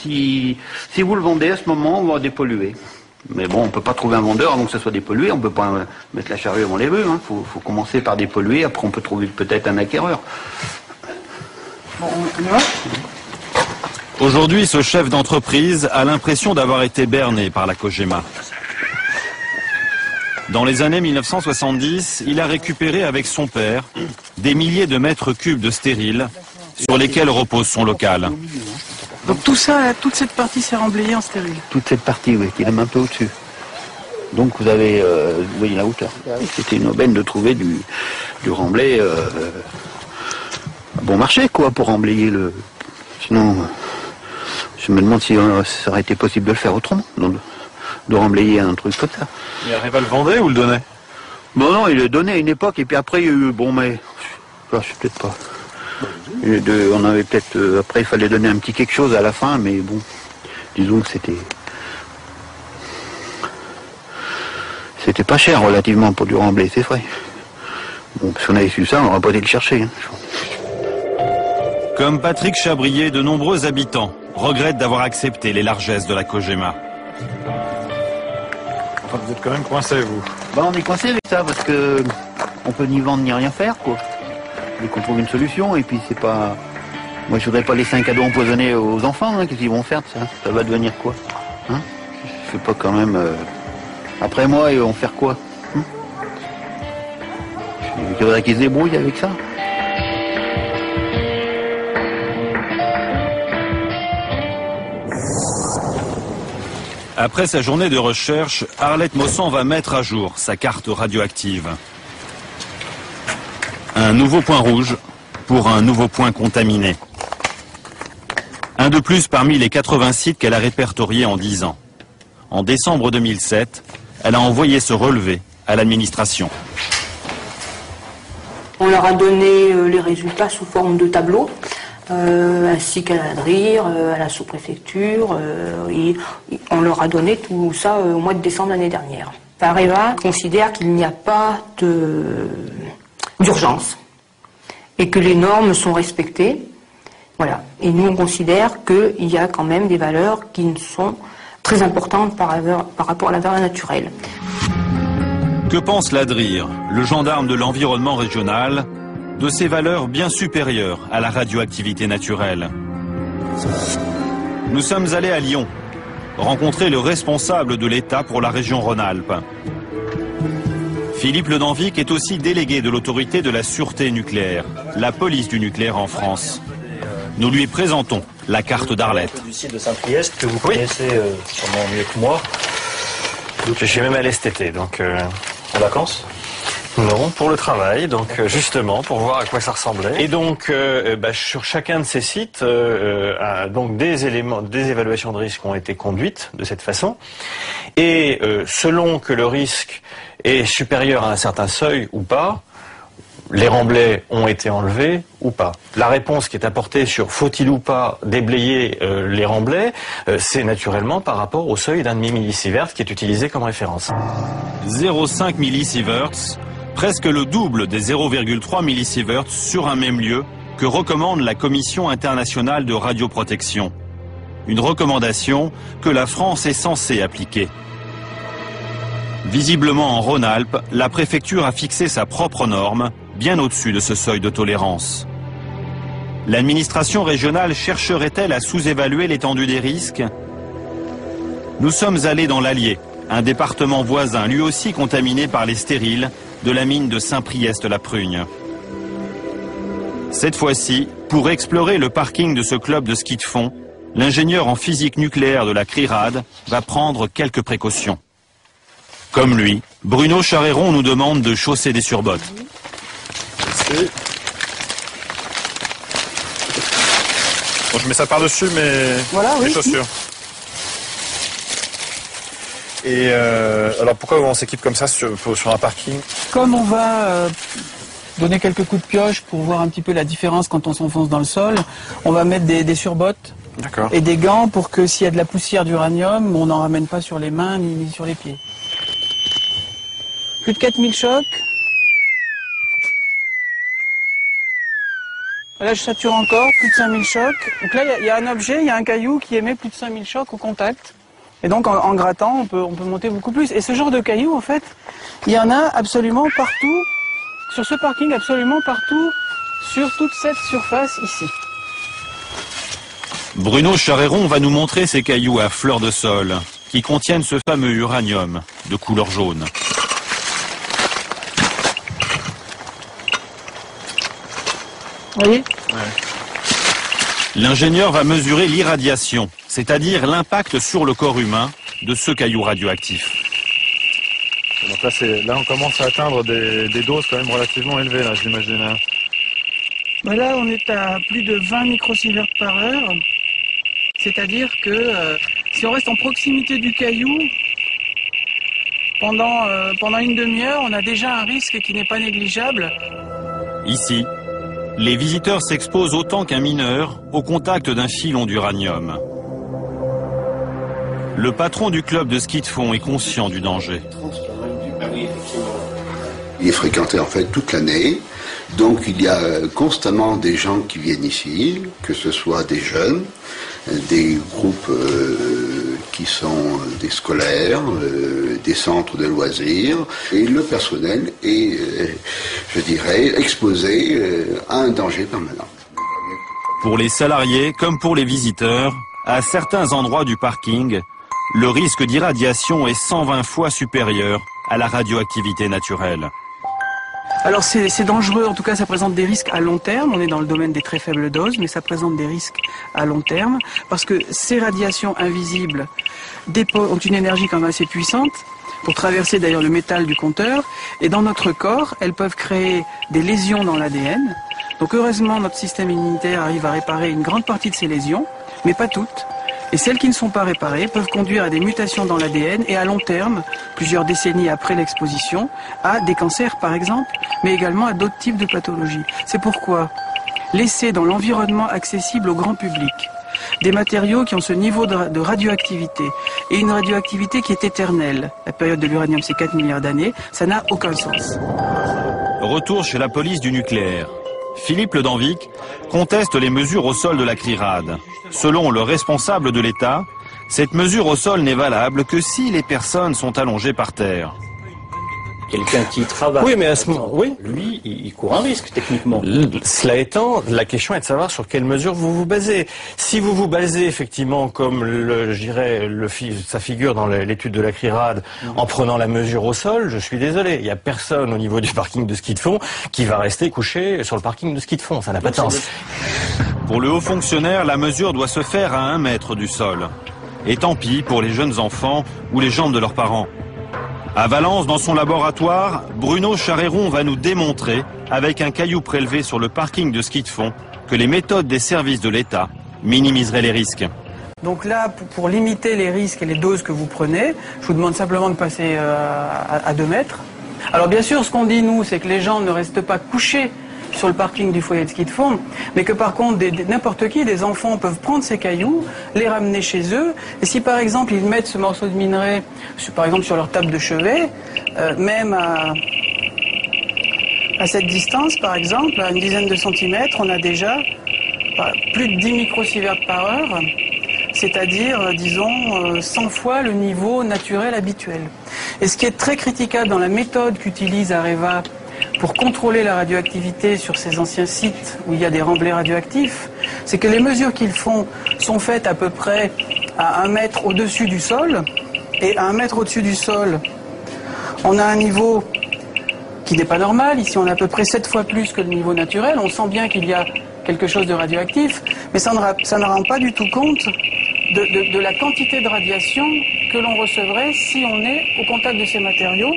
si vous le vendez à ce moment, on va dépolluer. Mais bon, on ne peut pas trouver un vendeur avant que ça soit dépollué, on ne peut pas mettre la charrue avant les bœufs. Faut commencer par dépolluer, après on peut trouver peut-être un acquéreur.
Bon, on y va ?
Aujourd'hui, ce chef d'entreprise a l'impression d'avoir été berné par la Cogema. Dans les années 1970, il a récupéré avec son père des milliers de mètres cubes de stériles sur lesquels repose son local.
Donc tout ça, toute cette partie s'est remblayée en stérile?
Toute cette partie, oui, qui est même un peu au-dessus. Donc vous avez, vous voyez la hauteur. C'était une aubaine de trouver du remblai bon marché, quoi, pour emblayer le... Sinon, je me demande si ça aurait été possible de le faire autrement, de remblayer un truc comme ça.
Et Areva le vendait ou le donnait?
Bon non, il le donnait à une époque, et puis après, il y a eu... Bon, mais... Je sais peut-être pas. On avait peut-être... après, il fallait donner un petit quelque chose à la fin, mais bon... Disons que c'était... C'était pas cher, relativement, pour du remblai, c'est vrai. Bon, si on avait su ça, on n'aurait pas été le chercher. Hein.
Comme Patrick Chabrier, de nombreux habitants regrettent d'avoir accepté les largesses de la Cogema.
Enfin, vous êtes quand même coincé, vous.
Bah, on est coincé avec ça, parce que on peut ni vendre ni rien faire, quoi. Il faut qu'on trouve une solution, et puis c'est pas... Moi, je voudrais pas laisser un cadeau empoisonné aux enfants, hein. Qu'est-ce qu'ils vont faire de ça? Ça va devenir quoi, hein? Je fais pas quand même... Après moi, ils vont faire quoi, hein? Il faudrait qu'ils se débrouillent avec ça.
Après sa journée de recherche, Arlette Maussan va mettre à jour sa carte radioactive. Un nouveau point rouge pour un nouveau point contaminé. Un de plus parmi les 80 sites qu'elle a répertoriés en 10 ans. En décembre 2007, elle a envoyé ce relevé à l'administration.
On leur a donné les résultats sous forme de tableau, ainsi qu'à la DRIR, à la sous-préfecture. On leur a donné tout ça au mois de décembre l'année dernière. Areva considère qu'il n'y a pas d'urgence et que les normes sont respectées. Voilà. Et nous, on considère qu'il y a quand même des valeurs qui sont très importantes par rapport à la valeur naturelle.
Que pense la DRIR, le gendarme de l'environnement régional, de ces valeurs bien supérieures à la radioactivité naturelle? Nous sommes allés à Lyon, rencontrer le responsable de l'État pour la région Rhône-Alpes. Philippe Le Danvic est aussi délégué de l'autorité de la sûreté nucléaire, la police du nucléaire en France. Nous lui présentons la carte d'Arlette.
Du site de Saint-Priest que vous connaissez sûrement mieux que moi. Donc je suis même allé cet été, donc en vacances? Non, pour le travail, donc justement pour voir à quoi ça ressemblait. Et donc sur chacun de ces sites, donc des évaluations de risque ont été conduites de cette façon. Et selon que le risque est supérieur à un certain seuil ou pas, les remblais ont été enlevés ou pas. La réponse qui est apportée sur faut-il ou pas déblayer les remblais, c'est naturellement par rapport au seuil d'un demi-millisieverts qui est utilisé comme référence.
0,5 millisieverts, presque le double des 0,3 millisieverts sur un même lieu que recommande la Commission internationale de radioprotection. Une recommandation que la France est censée appliquer. Visiblement en Rhône-Alpes, la préfecture a fixé sa propre norme, bien au-dessus de ce seuil de tolérance. L'administration régionale chercherait-elle à sous-évaluer l'étendue des risques? Nous sommes allés dans l'Allier, un département voisin, lui aussi contaminé par les stériles de la mine de Saint-Priest-la-Prugne. Cette fois-ci, pour explorer le parking de ce club de ski de fond, l'ingénieur en physique nucléaire de la CRIRAD va prendre quelques précautions. Comme lui, Bruno Charéron nous demande de chausser des surbottes.
Merci. Bon, je mets ça par-dessus mes chaussures. Et alors pourquoi on s'équipe comme ça sur un parking?
Comme on va donner quelques coups de pioche pour voir un petit peu la différence quand on s'enfonce dans le sol, on va mettre des surbottes et des gants pour que s'il y a de la poussière d'uranium, on n'en ramène pas sur les mains ni sur les pieds. Plus de 4000 chocs. Là, je sature encore, plus de 5000 chocs. Donc là, il y a un objet, il y a un caillou qui émet plus de 5000 chocs au contact. Et donc, en grattant, on peut monter beaucoup plus. Et ce genre de caillou, en fait, il y en a absolument partout, sur ce parking, absolument partout, sur toute cette surface ici.
Bruno Charéron va nous montrer ces cailloux à fleur de sol, qui contiennent ce fameux uranium de couleur jaune.
Vous voyez ?
L'ingénieur va mesurer l'irradiation, c'est-à-dire l'impact sur le corps humain de ce caillou radioactif.
Donc là, on commence à atteindre des doses quand même relativement élevées, là, j'imagine.
Là, on est à plus de 20 microsieverts par heure. C'est-à-dire que si on reste en proximité du caillou, pendant une demi-heure, on a déjà un risque qui n'est pas négligeable.
Ici, les visiteurs s'exposent autant qu'un mineur au contact d'un filon d'uranium. Le patron du club de ski de fond est conscient du danger.
Il est fréquenté en fait toute l'année, donc il y a constamment des gens qui viennent ici, que ce soit des jeunes, des groupes qui sont des scolaires, des centres de loisirs, et le personnel est, je dirais, exposé à un danger permanent.
Pour les salariés comme pour les visiteurs, à certains endroits du parking, le risque d'irradiation est 120 fois supérieur à la radioactivité naturelle.
Alors c'est dangereux, en tout cas ça présente des risques à long terme, on est dans le domaine des très faibles doses, mais ça présente des risques à long terme, parce que ces radiations invisibles ont une énergie quand même assez puissante, pour traverser d'ailleurs le métal du compteur, et dans notre corps, elles peuvent créer des lésions dans l'ADN. Donc heureusement notre système immunitaire arrive à réparer une grande partie de ces lésions, mais pas toutes. Et celles qui ne sont pas réparées peuvent conduire à des mutations dans l'ADN et à long terme, plusieurs décennies après l'exposition, à des cancers par exemple, mais également à d'autres types de pathologies. C'est pourquoi laisser dans l'environnement accessible au grand public des matériaux qui ont ce niveau de radioactivité et une radioactivité qui est éternelle, la période de l'uranium c'est 4 milliards d'années, ça n'a aucun sens.
Retour chez la police du nucléaire. Philippe Le Danvic conteste les mesures au sol de la CRIRAD. Selon le responsable de l'État, cette mesure au sol n'est valable que si les personnes sont allongées par terre.
Quelqu'un qui travaille,
oui, mais à ce moment, oui,
lui, il court un risque techniquement.
Cela étant, la question est de savoir sur quelle mesure vous vous basez. Si vous vous basez effectivement, comme ça figure dans l'étude de la CRIRAD, en prenant la mesure au sol, je suis désolé, il n'y a personne au niveau du parking de ski de fond qui va rester couché sur le parking de ski de fond. Ça n'a pas de sens.
Pour le haut fonctionnaire, la mesure doit se faire à 1 mètre du sol. Et tant pis pour les jeunes enfants ou les jambes de leurs parents. À Valence, dans son laboratoire, Bruno Charéron va nous démontrer, avec un caillou prélevé sur le parking de ski de fond, que les méthodes des services de l'État minimiseraient les risques.
Donc là, pour limiter les risques et les doses que vous prenez, je vous demande simplement de passer à 2 mètres. Alors bien sûr, ce qu'on dit nous, c'est que les gens ne restent pas couchés sur le parking du foyer de ski de fond, mais que par contre, n'importe qui, des enfants peuvent prendre ces cailloux, les ramener chez eux, et si par exemple ils mettent ce morceau de minerai, par exemple sur leur table de chevet, même à cette distance par exemple, à une dizaine de centimètres, on a déjà plus de 10 microsieverts par heure, c'est-à-dire, disons, 100 fois le niveau naturel habituel. Et ce qui est très critiquable dans la méthode qu'utilise Areva pour contrôler la radioactivité sur ces anciens sites où il y a des remblais radioactifs, c'est que les mesures qu'ils font sont faites à peu près à 1 mètre au-dessus du sol, et à 1 mètre au-dessus du sol, on a un niveau qui n'est pas normal. Ici, on a à peu près 7 fois plus que le niveau naturel. On sent bien qu'il y a quelque chose de radioactif, mais ça ne rend pas du tout compte de la quantité de radiation que l'on recevrait si on est au contact de ces matériaux.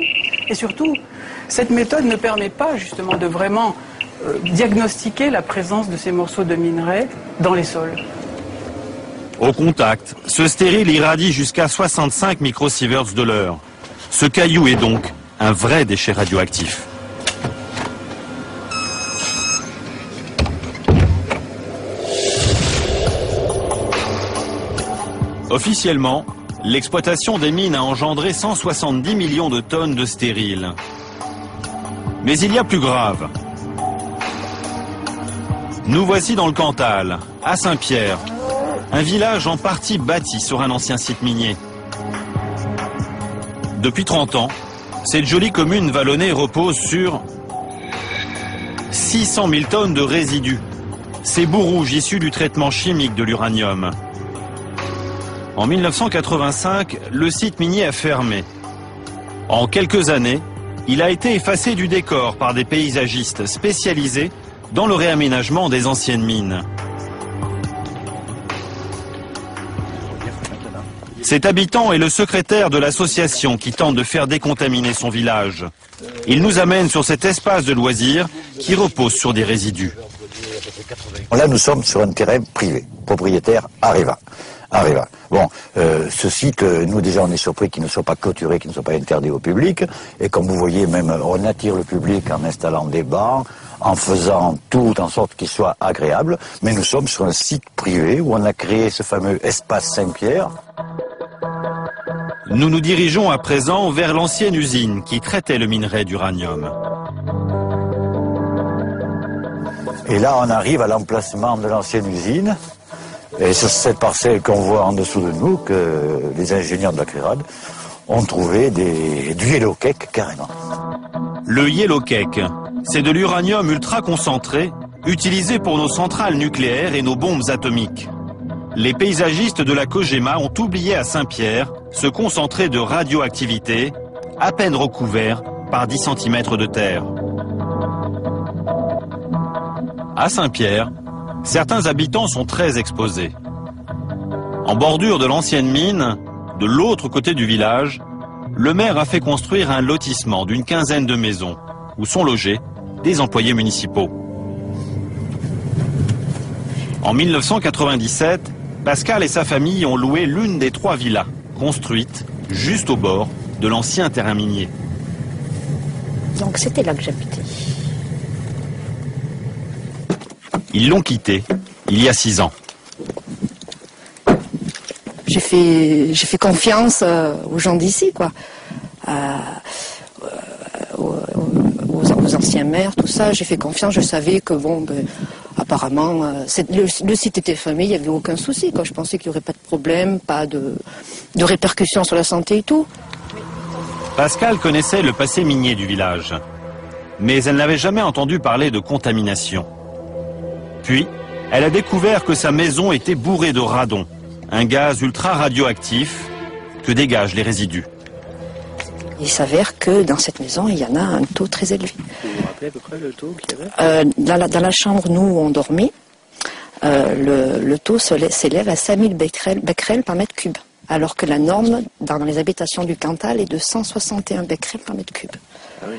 Et surtout, cette méthode ne permet pas justement de vraiment diagnostiquer la présence de ces morceaux de minerai dans les sols.
Au contact, ce stérile irradie jusqu'à 65 microsieverts de l'heure. Ce caillou est donc un vrai déchet radioactif. Officiellement, l'exploitation des mines a engendré 170 millions de tonnes de stériles. Mais il y a plus grave. Nous voici dans le Cantal, à Saint-Pierre, un village en partie bâti sur un ancien site minier. Depuis 30 ans, cette jolie commune vallonnée repose sur 600 000 tonnes de résidus, ces bouts rouges issus du traitement chimique de l'uranium. En 1985, le site minier a fermé. En quelques années, il a été effacé du décor par des paysagistes spécialisés dans le réaménagement des anciennes mines. Cet habitant est le secrétaire de l'association qui tente de faire décontaminer son village. Il nous amène sur cet espace de loisirs qui repose sur des résidus.
Là, nous sommes sur un terrain privé, propriétaire Areva. Bon, ce site, nous déjà, on est surpris qu'il ne soit pas clôturé, qu'il ne soit pas interdit au public. Et comme vous voyez, même, on attire le public en installant des bancs, en faisant tout en sorte qu'il soit agréable. Mais nous sommes sur un site privé où on a créé ce fameux espace Saint-Pierre.
Nous nous dirigeons à présent vers l'ancienne usine qui traitait le minerai d'uranium.
Et là, on arrive à l'emplacement de l'ancienne usine. Et c'est cette parcelle qu'on voit en dessous de nous que les ingénieurs de la CRERAD ont trouvé du yellow cake carrément.
Le yellow cake, c'est de l'uranium ultra concentré utilisé pour nos centrales nucléaires et nos bombes atomiques. Les paysagistes de la COGEMA ont oublié à Saint-Pierre ce concentré de radioactivité à peine recouvert par 10 cm de terre. À Saint-Pierre, certains habitants sont très exposés. En bordure de l'ancienne mine, de l'autre côté du village, le maire a fait construire un lotissement d'une quinzaine de maisons où sont logés des employés municipaux. En 1997, Pascal et sa famille ont loué l'une des 3 villas construites juste au bord de l'ancien terrain minier.
Donc c'était là que j'habitais.
Ils l'ont quitté il y a 6 ans.
J'ai fait confiance aux gens d'ici, quoi. Aux anciens maires, tout ça. J'ai fait confiance, je savais que, bon, apparemment, le site était fermé, il n'y avait aucun souci, quoi. Je pensais qu'il n'y aurait pas de problème, pas de répercussions sur la santé et tout.
Pascal connaissait le passé minier du village, mais elle n'avait jamais entendu parler de contamination. Puis, elle a découvert que sa maison était bourrée de radon, un gaz ultra radioactif que dégagent les résidus.
Il s'avère que dans cette maison, il y en a un taux très élevé.
Vous vous rappelez à peu près le taux qu'il y avait
dans la chambre, nous, où on dormait, le taux s'élève à 5000 becquerels par mètre cube, alors que la norme dans les habitations du Cantal est de 161 becquerels par mètre cube.
Ah oui.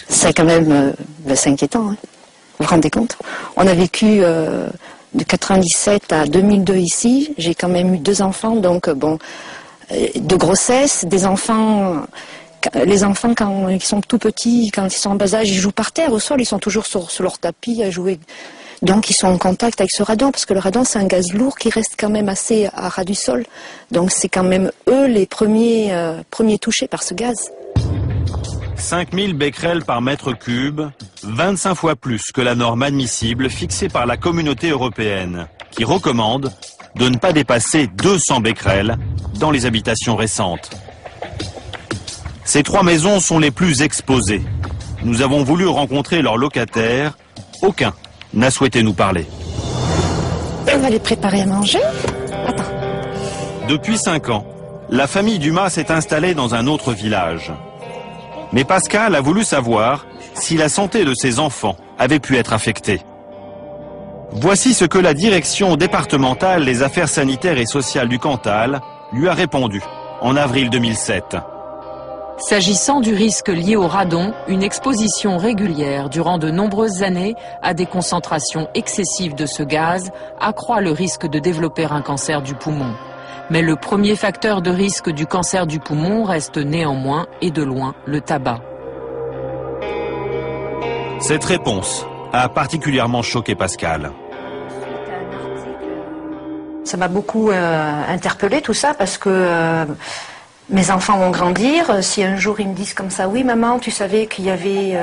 C'est quand même c'est inquiétant, hein. Vous vous rendez compte? On a vécu de 97 à 2002 ici. J'ai quand même eu 2 enfants, donc bon, de grossesse, des enfants. Les enfants, quand ils sont tout petits, quand ils sont en bas âge, ils jouent par terre au sol. Ils sont toujours sur leur tapis à jouer. Donc ils sont en contact avec ce radon, parce que le radon, c'est un gaz lourd qui reste quand même assez à ras du sol. Donc c'est quand même eux les premiers touchés par ce gaz.
5000 becquerels par mètre cube, 25 fois plus que la norme admissible fixée par la communauté européenne, qui recommande de ne pas dépasser 200 becquerels dans les habitations récentes. Ces 3 maisons sont les plus exposées. Nous avons voulu rencontrer leurs locataires. Aucun n'a souhaité nous parler.
On va les préparer à manger. Attends.
Depuis 5 ans, la famille Dumas s'est installée dans un autre village. Mais Pascal a voulu savoir si la santé de ses enfants avait pu être affectée. Voici ce que la direction départementale des affaires sanitaires et sociales du Cantal lui a répondu en avril 2007.
S'agissant du risque lié au radon, une exposition régulière durant de nombreuses années à des concentrations excessives de ce gaz accroît le risque de développer un cancer du poumon. Mais le premier facteur de risque du cancer du poumon reste néanmoins et de loin le tabac.
Cette réponse a particulièrement choqué Pascal.
Ça m'a beaucoup interpellée tout ça, parce que mes enfants vont grandir. Si un jour ils me disent comme ça, oui maman, tu savais qu'il y avait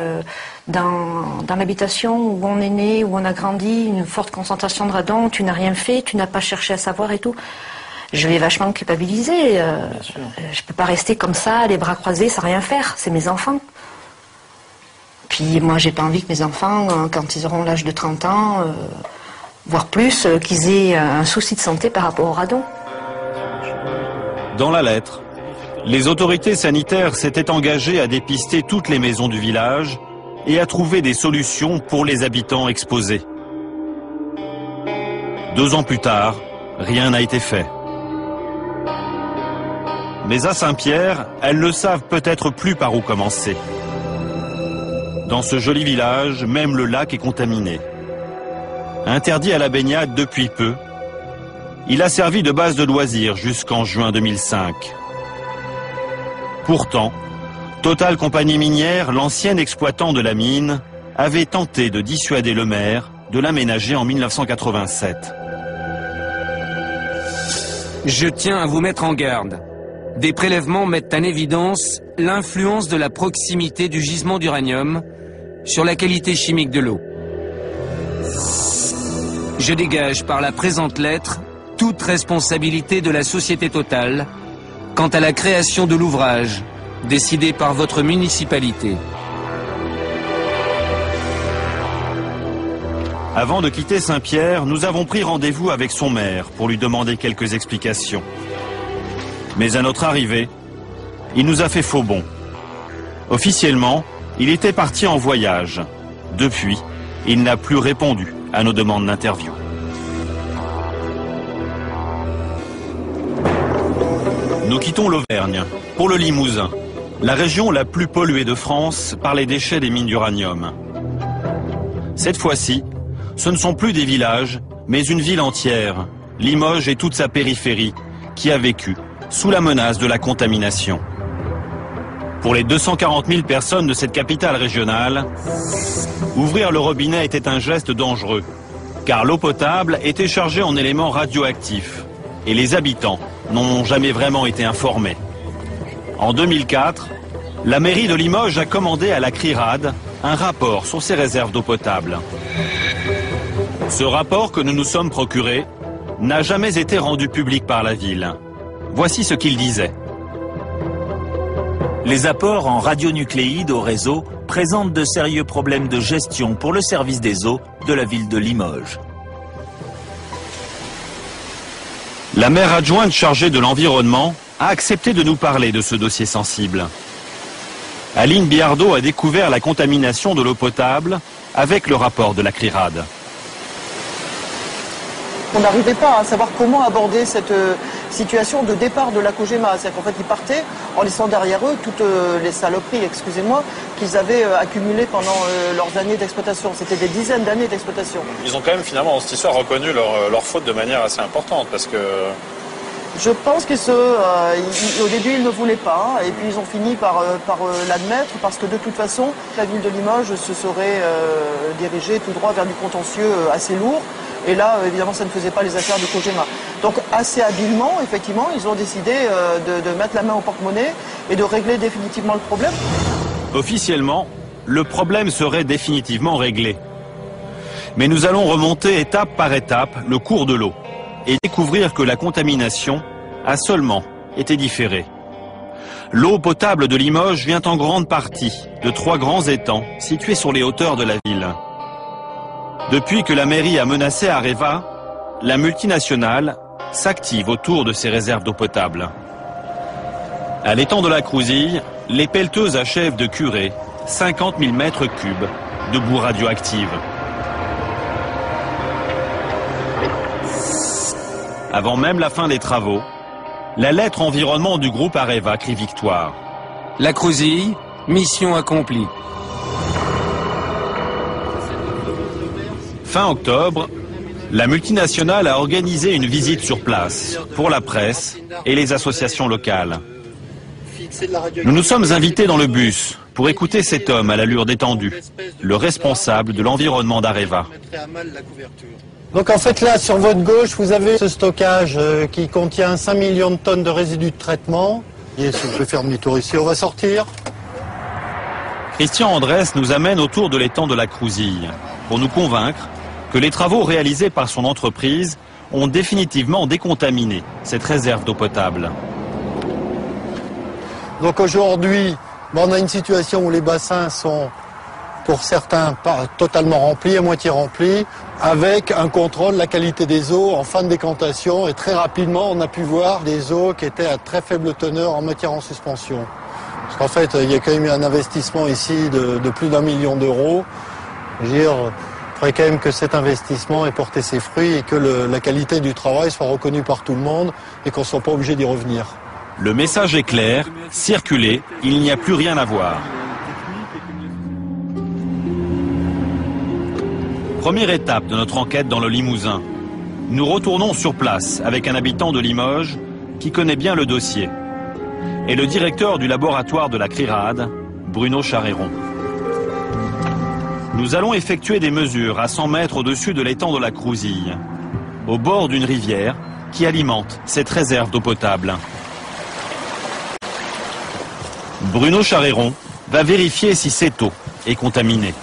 dans l'habitation où on est né, où on a grandi, une forte concentration de radon, tu n'as rien fait, tu n'as pas cherché à savoir et tout. Je vais vachement culpabiliser. Je peux pas rester comme ça, les bras croisés, sans rien faire. C'est mes enfants. Puis moi, j'ai pas envie que mes enfants, quand ils auront l'âge de 30 ans, voire plus, qu'ils aient un souci de santé par rapport au radon.
Dans la lettre, les autorités sanitaires s'étaient engagées à dépister toutes les maisons du village et à trouver des solutions pour les habitants exposés. 2 ans plus tard, rien n'a été fait. Mais à Saint-Pierre, elles ne savent peut-être plus par où commencer. Dans ce joli village, même le lac est contaminé. interdit à la baignade depuis peu, il a servi de base de loisirs jusqu'en juin 2005. Pourtant, Total Compagnie Minière, l'ancien exploitant de la mine, avait tenté de dissuader le maire de l'aménager en 1987.
Je tiens à vous mettre en garde. Des prélèvements mettent en évidence l'influence de la proximité du gisement d'uranium sur la qualité chimique de l'eau. Je dégage par la présente lettre toute responsabilité de la société Total quant à la création de l'ouvrage décidé par votre municipalité.
Avant de quitter Saint-Pierre, nous avons pris rendez-vous avec son maire pour lui demander quelques explications. Mais à notre arrivée, il nous a fait faux bond. Officiellement, il était parti en voyage. Depuis, il n'a plus répondu à nos demandes d'interview. Nous quittons l'Auvergne pour le Limousin, la région la plus polluée de France par les déchets des mines d'uranium. Cette fois-ci, ce ne sont plus des villages, mais une ville entière, Limoges et toute sa périphérie, qui a vécu sous la menace de la contamination. Pour les 240 000 personnes de cette capitale régionale, ouvrir le robinet était un geste dangereux, car l'eau potable était chargée en éléments radioactifs, et les habitants n'ont jamais vraiment été informés. En 2004, la mairie de Limoges a commandé à la CRIRAD un rapport sur ses réserves d'eau potable. Ce rapport que nous nous sommes procurés n'a jamais été rendu public par la ville. Voici ce qu'il disait.
Les apports en radionucléides au réseau présentent de sérieux problèmes de gestion pour le service des eaux de la ville de Limoges.
La maire adjointe chargée de l'environnement a accepté de nous parler de ce dossier sensible. Aline Biardot a découvert la contamination de l'eau potable avec le rapport de la CRIRAD.
On n'arrivait pas à savoir comment aborder cette situation de départ de la COGEMA. C'est-à-dire qu'en fait, ils partaient en laissant derrière eux toutes les saloperies, excusez-moi, qu'ils avaient accumulées pendant leurs années d'exploitation. C'était des dizaines d'années d'exploitation.
Ils ont quand même finalement dans cette histoire reconnu leur faute de manière assez importante parce que...
Je pense qu'au début, ils ne voulaient pas, et puis ils ont fini par l'admettre, parce que de toute façon, la ville de Limoges se serait dirigée tout droit vers du contentieux assez lourd, et là, évidemment, ça ne faisait pas les affaires du COGEMA. Donc, assez habilement, effectivement, ils ont décidé de mettre la main au porte-monnaie et de régler définitivement le problème.
Officiellement, le problème serait définitivement réglé. Mais nous allons remonter étape par étape le cours de l'eau et découvrir que la contamination a seulement été différée. L'eau potable de Limoges vient en grande partie de 3 grands étangs situés sur les hauteurs de la ville. Depuis que la mairie a menacé Areva, la multinationale s'active autour de ses réserves d'eau potable. À l'étang de la Crouzille, les pelleteuses achèvent de curer 50 000 mètres cubes de boue radioactive. Avant même la fin des travaux, la lettre environnement du groupe Areva crie victoire.
La Crouzille, mission accomplie.
Fin octobre, la multinationale a organisé une visite sur place pour la presse et les associations locales. Nous nous sommes invités dans le bus pour écouter cet homme à l'allure détendue, le responsable de l'environnement d'Areva.
Donc en fait là, sur votre gauche, vous avez ce stockage qui contient 5 millions de tonnes de résidus de traitement. Et si vous pouvez faire demi-tour ici, on va sortir.
Christian Andrès nous amène autour de l'étang de la Crouzille pour nous convaincre que les travaux réalisés par son entreprise ont définitivement décontaminé cette réserve d'eau potable.
Donc aujourd'hui, on a une situation où les bassins sont, pour certains, pas totalement remplis, à moitié remplis, avec un contrôle de la qualité des eaux en fin de décantation. Et très rapidement, on a pu voir des eaux qui étaient à très faible teneur en matière en suspension. Parce qu'en fait, il y a quand même eu un investissement ici de plus d'1 million d'euros. Je veux dire, il faudrait quand même que cet investissement ait porté ses fruits et que la qualité du travail soit reconnue par tout le monde et qu'on ne soit pas obligé d'y revenir.
Le message est clair, circulez, il n'y a plus rien à voir. Première étape de notre enquête dans le Limousin. Nous retournons sur place avec un habitant de Limoges qui connaît bien le dossier. Et le directeur du laboratoire de la CRIRAD, Bruno Charéron. Nous allons effectuer des mesures à 100 mètres au-dessus de l'étang de la Crouzille, au bord d'une rivière qui alimente cette réserve d'eau potable. Bruno Charéron va vérifier si cette eau est contaminée.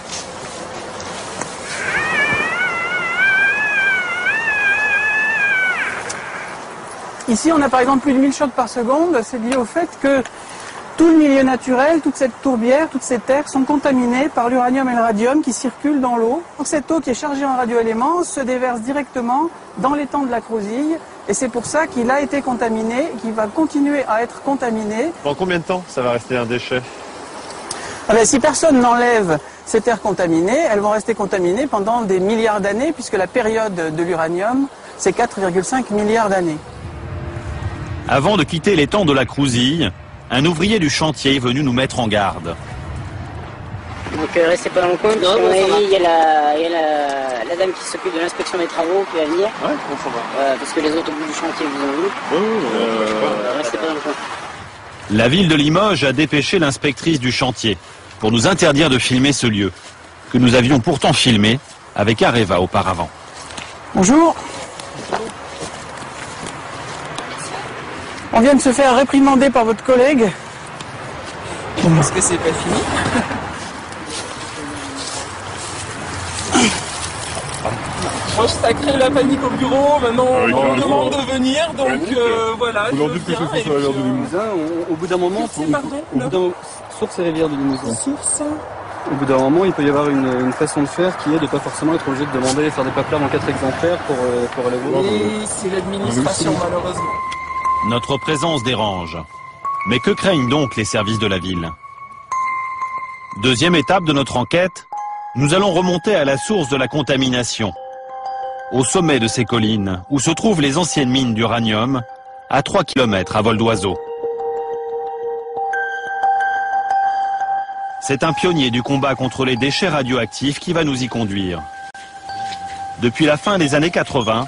Ici, on a par exemple plus de 1000 chocs par seconde. C'est lié au fait que tout le milieu naturel, toute cette tourbière, toutes ces terres sont contaminées par l'uranium et le radium qui circulent dans l'eau. Cette eau qui est chargée en radioéléments se déverse directement dans l'étang de la Crouzille. Et c'est pour ça qu'il a été contaminé et qu'il va continuer à être contaminé.
Dans combien de temps ça va rester un déchet?
Si personne n'enlève ces terres contaminées, elles vont rester contaminées pendant des milliards d'années, puisque la période de l'uranium, c'est 4,5 milliards d'années.
Avant de quitter l'étang de la Crouzille, un ouvrier du chantier est venu nous mettre en garde.
Donc restez pas dans le coin, parce qu'il y a la dame qui s'occupe de l'inspection des travaux qui va venir.
Ouais, on s'en va.
Parce que les autres au bout du chantier vous ont vu. Restez pas dans le coin.
La ville de Limoges a dépêché l'inspectrice du chantier pour nous interdire de filmer ce lieu, que nous avions pourtant filmé avec Areva auparavant.
Bonjour. On vient de se faire réprimander par votre collègue.
Est-ce que c'est pas fini? Moi, ça crée la panique au bureau. Maintenant, on me demande de venir, donc voilà.
Aujourd'hui, que ce soit sur la rivière du Limousin,
au bout d'un moment,
Source et rivière du Limousin.
Source.
Au bout d'un moment, il peut y avoir une façon de faire qui est de ne pas forcément être obligé de demander et faire des papiers en 4 exemplaires pour aller voir.
Oui, c'est l'administration, malheureusement.
Notre présence dérange. Mais que craignent donc les services de la ville? Deuxième étape de notre enquête, nous allons remonter à la source de la contamination. Au sommet de ces collines, où se trouvent les anciennes mines d'uranium, à 3 km à vol d'oiseau. C'est un pionnier du combat contre les déchets radioactifs qui va nous y conduire. Depuis la fin des années 80,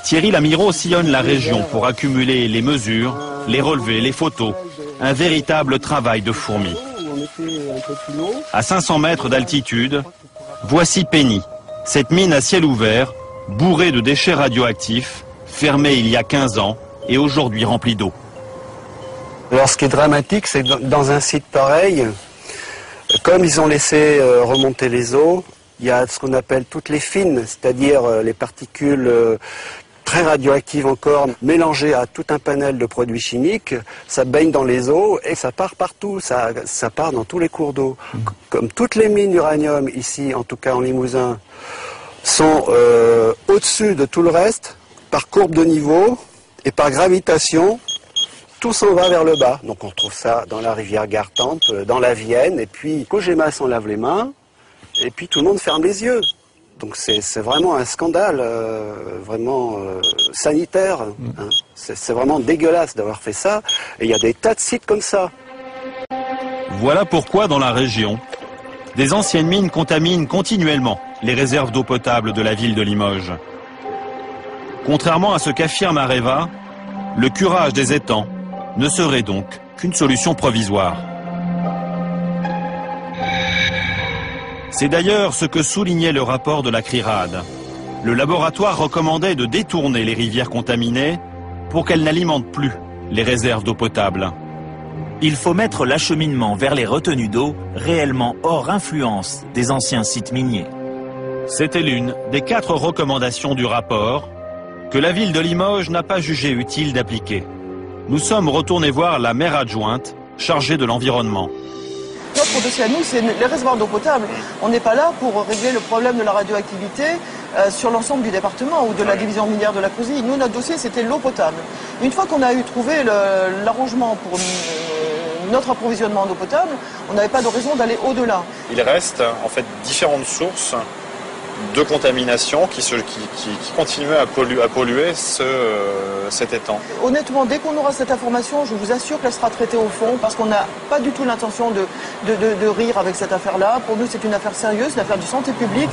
Thierry Lamiraud sillonne la région pour accumuler les mesures, les relevés, les photos. Un véritable travail de fourmi. À 500 mètres d'altitude, voici Penny, cette mine à ciel ouvert, bourrée de déchets radioactifs, fermée il y a 15 ans et aujourd'hui remplie d'eau.
Alors ce qui est dramatique, c'est que dans un site pareil, comme ils ont laissé remonter les eaux, il y a ce qu'on appelle toutes les fines, c'est-à-dire les particules très radioactives encore, mélangées à tout un panel de produits chimiques, ça baigne dans les eaux et ça part partout, ça part dans tous les cours d'eau. Comme toutes les mines d'uranium ici, en tout cas en Limousin, sont au-dessus de tout le reste, par courbe de niveau et par gravitation, tout s'en va vers le bas. Donc on retrouve ça dans la rivière Gartempe, dans la Vienne, et puis Kojima s'en lave les mains, et puis tout le monde ferme les yeux. Donc c'est vraiment un scandale, vraiment sanitaire. Hein. C'est vraiment dégueulasse d'avoir fait ça. Et il y a des tas de sites comme ça.
Voilà pourquoi dans la région, des anciennes mines contaminent continuellement les réserves d'eau potable de la ville de Limoges. Contrairement à ce qu'affirme Areva, le curage des étangs ne serait donc qu'une solution provisoire. C'est d'ailleurs ce que soulignait le rapport de la CRIRAD. Le laboratoire recommandait de détourner les rivières contaminées pour qu'elles n'alimentent plus les réserves d'eau potable.
Il faut mettre l'acheminement vers les retenues d'eau réellement hors influence des anciens sites miniers.
C'était l'une des 4 recommandations du rapport que la ville de Limoges n'a pas jugé utile d'appliquer. Nous sommes retournés voir la maire adjointe chargée de l'environnement.
Notre dossier à nous, c'est les réservoirs d'eau potable. On n'est pas là pour régler le problème de la radioactivité sur l'ensemble du département ou de la division minière de la Crouzille. Nous, notre dossier, c'était l'eau potable. Une fois qu'on a eu trouvé l'arrangement pour notre approvisionnement en eau potable, on n'avait pas de raison d'aller au-delà.
Il reste en fait différentes sources de contamination qui continuaient à polluer cet étang.
Honnêtement, dès qu'on aura cette information, je vous assure qu'elle sera traitée au fond, parce qu'on n'a pas du tout l'intention de rire avec cette affaire-là. Pour nous, c'est une affaire sérieuse, une affaire de santé publique.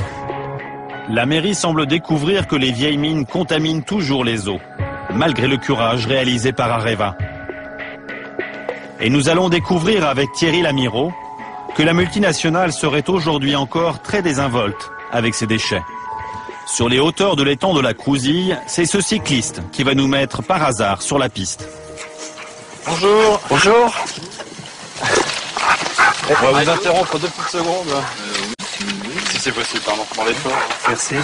La mairie semble découvrir que les vieilles mines contaminent toujours les eaux, malgré le curage réalisé par Areva. Et nous allons découvrir avec Thierry Lamireau que la multinationale serait aujourd'hui encore très désinvolte avec ses déchets. Sur les hauteurs de l'étang de la Crouzille, c'est ce cycliste qui va nous mettre par hasard sur la piste.
Bonjour. Bonjour. On va vous interrompre 2 petites secondes. Si c'est possible, pardon, dans l'effort. Merci.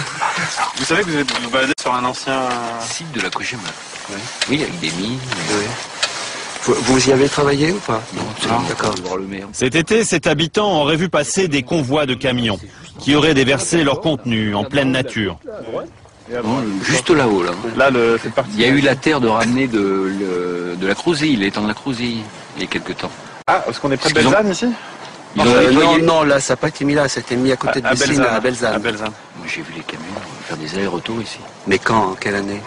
Vous savez que vous êtes baladé sur un ancien
site de la Cogema. Oui, avec des mines. Vous y avez travaillé ou pas? Non, d'accord.
Cet été, cet habitant aurait vu passer des convois de camions qui auraient déversé leur contenu en pleine nature.
Non, juste là-haut, là. Il y a eu la terre de ramener de la Crouzille, l'étang de la Crouzille, il y a quelque temps.
Ah, est-ce qu'on est près de Belzane ici?
Non, là, ça n'a pas été mis là, ça a été mis à côté de Bessines, à Belzane. Moi, j'ai vu les camions faire des allers-retours ici. Mais quand? En quelle année?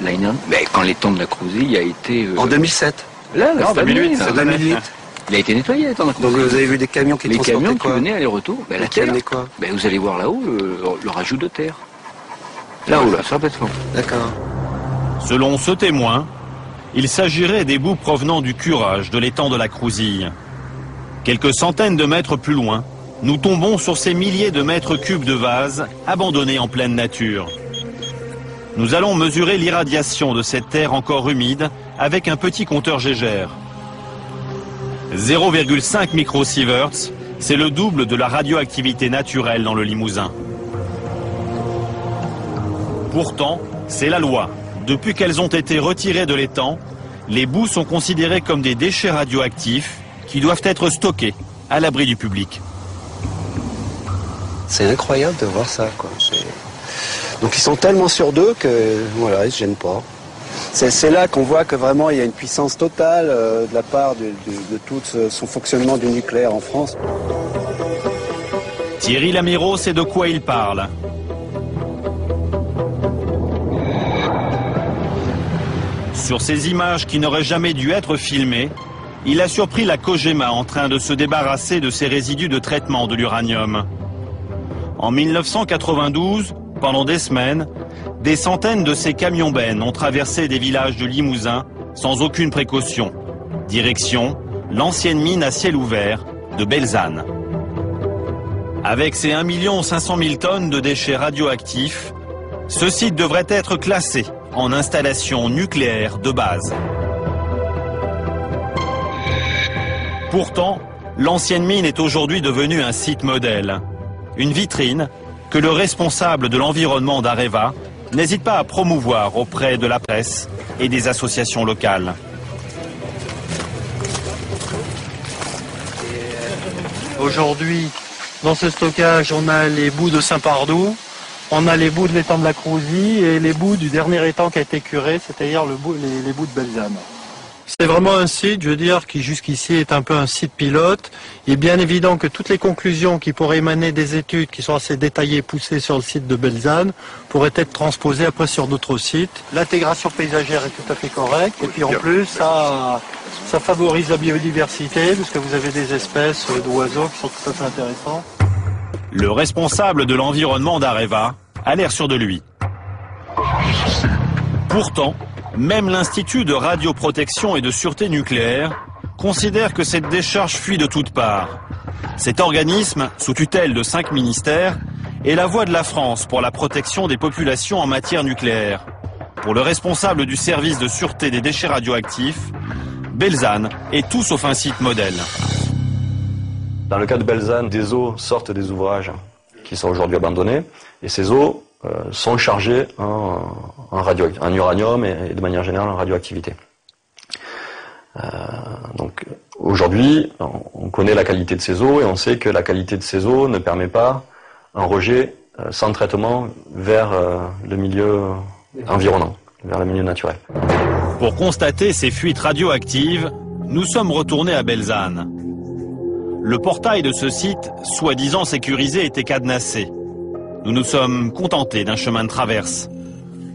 L'année dernière. Mais quand l'étang de la Crouzille a été... En 2007. Là, en 2008. En 2008. Il a été nettoyé, l'étang de la Crouzille. Donc vous avez vu des camions qui transportaient quoi? Les camions qui venaient aller-retour. Ben, la terre, quoi? Ben, vous allez voir là-haut le rajout de terre. Là-haut, là, sur Betfond. D'accord.
Selon ce témoin, il s'agirait des boues provenant du curage de l'étang de la Crouzille. Quelques centaines de mètres plus loin, nous tombons sur ces milliers de mètres cubes de vases abandonnés en pleine nature. Nous allons mesurer l'irradiation de cette terre encore humide avec un petit compteur Gégère. 0,5 microsieverts, c'est le double de la radioactivité naturelle dans le Limousin. Pourtant, c'est la loi. Depuis qu'elles ont été retirées de l'étang, les boues sont considérées comme des déchets radioactifs qui doivent être stockés à l'abri du public.
C'est incroyable de voir ça, quoi. Donc ils sont tellement sûrs d'eux que voilà, ils se gênent pas. C'est là qu'on voit que vraiment il y a une puissance totale de la part de tout son fonctionnement du nucléaire en France.
Thierry Lamireau sait de quoi il parle. Sur ces images qui n'auraient jamais dû être filmées, il a surpris la Cogema en train de se débarrasser de ses résidus de traitement de l'uranium. En 1992, pendant des semaines, des centaines de ces camions-bennes ont traversé des villages de Limousin sans aucune précaution. Direction l'ancienne mine à ciel ouvert de Belzane. Avec ses 1 500 000 tonnes de déchets radioactifs, ce site devrait être classé en installation nucléaire de base. Pourtant, l'ancienne mine est aujourd'hui devenue un site modèle, une vitrine que le responsable de l'environnement d'Areva n'hésite pas à promouvoir auprès de la presse et des associations locales.
Aujourd'hui, dans ce stockage, on a les boues de Saint-Pardoux, on a les boues de l'étang de la Crouzille et les boues du dernier étang qui a été curé, c'est-à-dire les boues de Belzane. C'est vraiment un site, je veux dire, qui jusqu'ici est un peu un site pilote. Il est bien évident que toutes les conclusions qui pourraient émaner des études qui sont assez détaillées et poussées sur le site de Belzane pourraient être transposées après sur d'autres sites. L'intégration paysagère est tout à fait correcte et puis en plus ça favorise la biodiversité parce que vous avez des espèces d'oiseaux qui sont tout à fait intéressants.
Le responsable de l'environnement d'Areva a l'air sûr de lui. Pourtant, même l'Institut de radioprotection et de sûreté nucléaire considère que cette décharge fuit de toutes parts. Cet organisme, sous tutelle de 5 ministères, est la voix de la France pour la protection des populations en matière nucléaire. Pour le responsable du service de sûreté des déchets radioactifs, Belzane est tout sauf un site modèle.
Dans le cas de Belzane, des eaux sortent des ouvrages qui sont aujourd'hui abandonnés, et ces eaux sont chargées en uranium et de manière générale en radioactivité. Donc aujourd'hui, on connaît la qualité de ces eaux et on sait que la qualité de ces eaux ne permet pas un rejet sans traitement vers le milieu environnant, vers le milieu naturel.
Pour constater ces fuites radioactives, nous sommes retournés à Belzane. Le portail de ce site, soi-disant sécurisé, était cadenassé. Nous nous sommes contentés d'un chemin de traverse.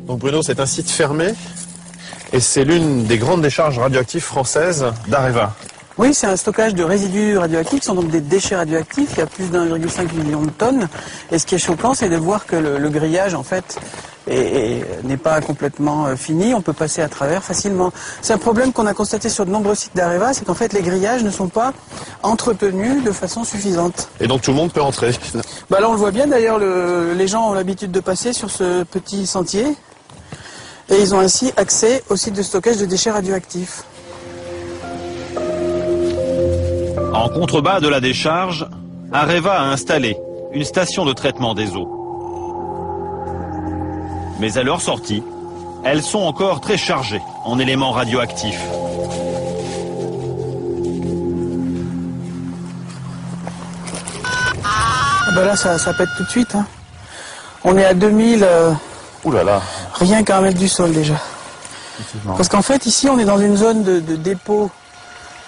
Donc Bruno, c'est un site fermé et c'est l'une des grandes décharges radioactives françaises d'Areva.
Oui, c'est un stockage de résidus radioactifs, qui sont donc des déchets radioactifs. Il y a plus d'1,5 million de tonnes. Et ce qui est choquant, c'est de voir que le grillage, en fait, n'est pas complètement fini. On peut passer à travers facilement. C'est un problème qu'on a constaté sur de nombreux sites d'Areva, c'est qu'en fait, les grillages ne sont pas entretenus de façon suffisante.
Et donc tout le monde peut entrer?
Bah là, on le voit bien, d'ailleurs, les gens ont l'habitude de passer sur ce petit sentier. Et ils ont ainsi accès au site de stockage de déchets radioactifs.
En contrebas de la décharge, Areva a installé une station de traitement des eaux. Mais à leur sortie, elles sont encore très chargées en éléments radioactifs.
Ah bah là, ça pète tout de suite. Hein. On est à 2000,
Ouh là là.
rien qu'à 1 mètre du sol déjà. Parce qu'en fait, ici, on est dans une zone de dépôt.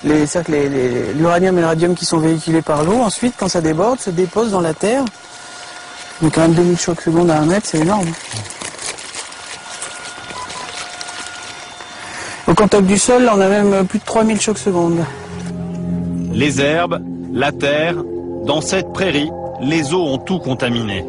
L'uranium et le radium qui sont véhiculés par l'eau, ensuite, quand ça déborde, se dépose dans la terre. Donc quand même 2000 chocs secondes à 1 mètre, c'est énorme. Au contact du sol, là, on a même plus de 3000 chocs secondes.
Les herbes, la terre, dans cette prairie, les eaux ont tout contaminé.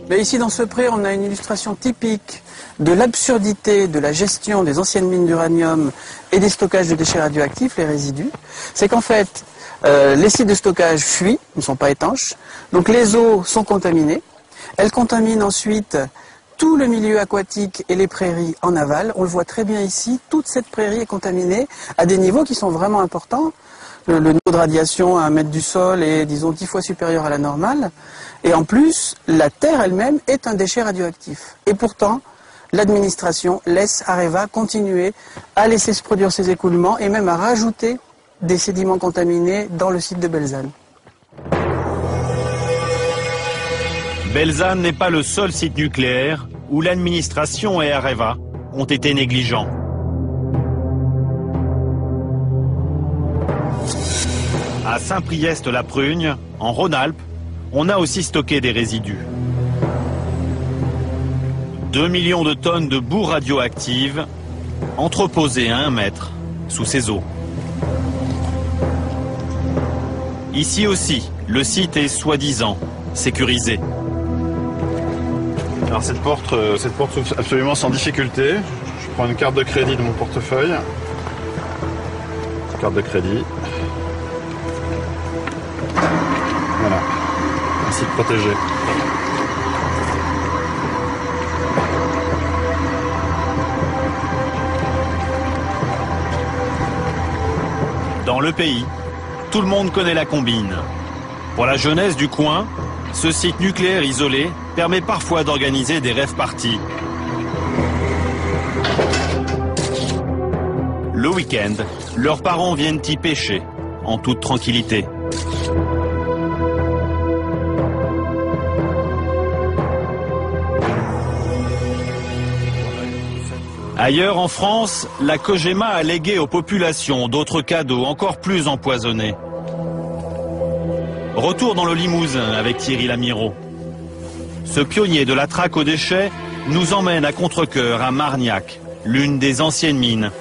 Mais ici, dans ce pré, on a une illustration typique de l'absurdité de la gestion des anciennes mines d'uranium et des stockages de déchets radioactifs, les résidus. C'est qu'en fait, les sites de stockage fuient, ne sont pas étanches, donc les eaux sont contaminées. Elles contaminent ensuite tout le milieu aquatique et les prairies en aval. On le voit très bien ici, toute cette prairie est contaminée à des niveaux qui sont vraiment importants. Le niveau de radiation à 1 mètre du sol est, disons, 10 fois supérieur à la normale. Et en plus, la terre elle-même est un déchet radioactif. Et pourtant, l'administration laisse Areva continuer à laisser se produire ces écoulements et même à rajouter des sédiments contaminés dans le site de Belzane.
Belzane n'est pas le seul site nucléaire où l'administration et Areva ont été négligents. À Saint-Priest-la-Prugne, en Rhône-Alpes, on a aussi stocké des résidus. 2 millions de tonnes de boue radioactive entreposées à 1 mètre sous ces eaux. Ici aussi, le site est soi-disant sécurisé.
Alors cette porte s'ouvre absolument sans difficulté. Je prends une carte de crédit de mon portefeuille. Carte de crédit. Voilà. Un site protégé.
Dans le pays, tout le monde connaît la combine. Pour la jeunesse du coin, ce site nucléaire isolé permet parfois d'organiser des rave-parties. Le week-end, leurs parents viennent y pêcher, en toute tranquillité. Ailleurs en France, la Cogema a légué aux populations d'autres cadeaux encore plus empoisonnés. Retour dans le Limousin avec Thierry Lamireau. Ce pionnier de la traque aux déchets nous emmène à contre-cœur à Margnac, l'une des anciennes mines.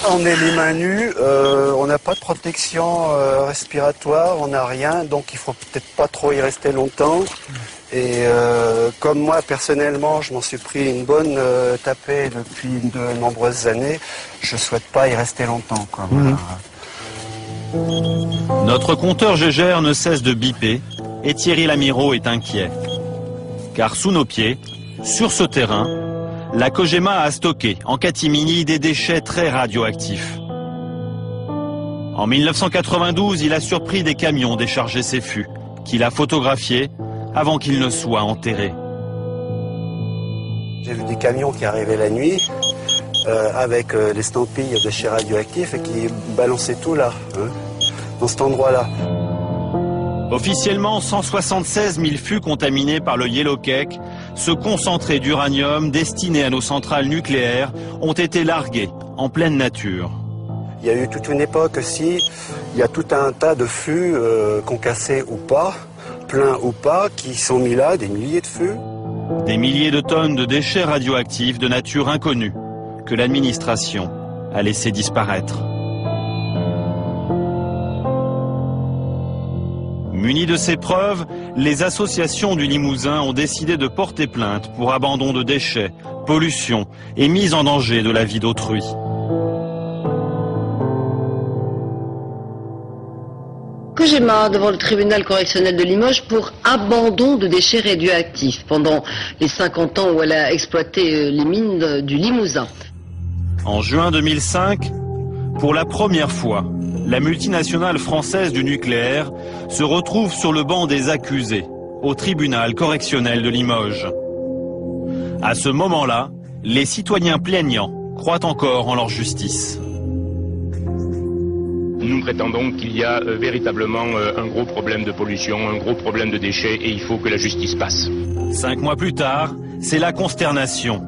On est les mains nues, on n'a pas de protection respiratoire, on n'a rien, donc il faut peut-être pas trop y rester longtemps. Et comme moi personnellement je m'en suis pris une bonne tapée depuis de nombreuses années, je souhaite pas y rester longtemps, quoi. Voilà.
Notre compteur Gégère ne cesse de biper et Thierry Lamireau est inquiet. Car sous nos pieds, sur ce terrain, la Cogema a stocké en catimini des déchets très radioactifs. En 1992, il a surpris des camions décharger ces fûts, qu'il a photographiés avant qu'ils ne soient enterrés.
J'ai vu des camions qui arrivaient la nuit avec l'estampille de déchets radioactifs et qui balançaient tout là, hein, dans cet endroit-là.
Officiellement, 176 000 fûts contaminés par le Yellow Cake, ce concentré d'uranium destiné à nos centrales nucléaires, ont été largués en pleine nature.
Il y a eu toute une époque aussi, il y a tout un tas de fûts concassés ou pas, pleins ou pas, qui sont mis là, des milliers de fûts.
Des milliers de tonnes de déchets radioactifs de nature inconnue que l'administration a laissé disparaître. Munis de ces preuves, les associations du Limousin ont décidé de porter plainte pour abandon de déchets, pollution et mise en danger de la vie d'autrui.
Cogema devant le tribunal correctionnel de Limoges pour abandon de déchets radioactifs pendant les 50 ans où elle a exploité les mines du Limousin.
En juin 2005, pour la première fois, la multinationale française du nucléaire se retrouve sur le banc des accusés au tribunal correctionnel de Limoges. À ce moment-là, les citoyens plaignants croient encore en leur justice.
Nous prétendons qu'il y a véritablement un gros problème de pollution, un gros problème de déchets et il faut que la justice passe.
5 mois plus tard, c'est la consternation.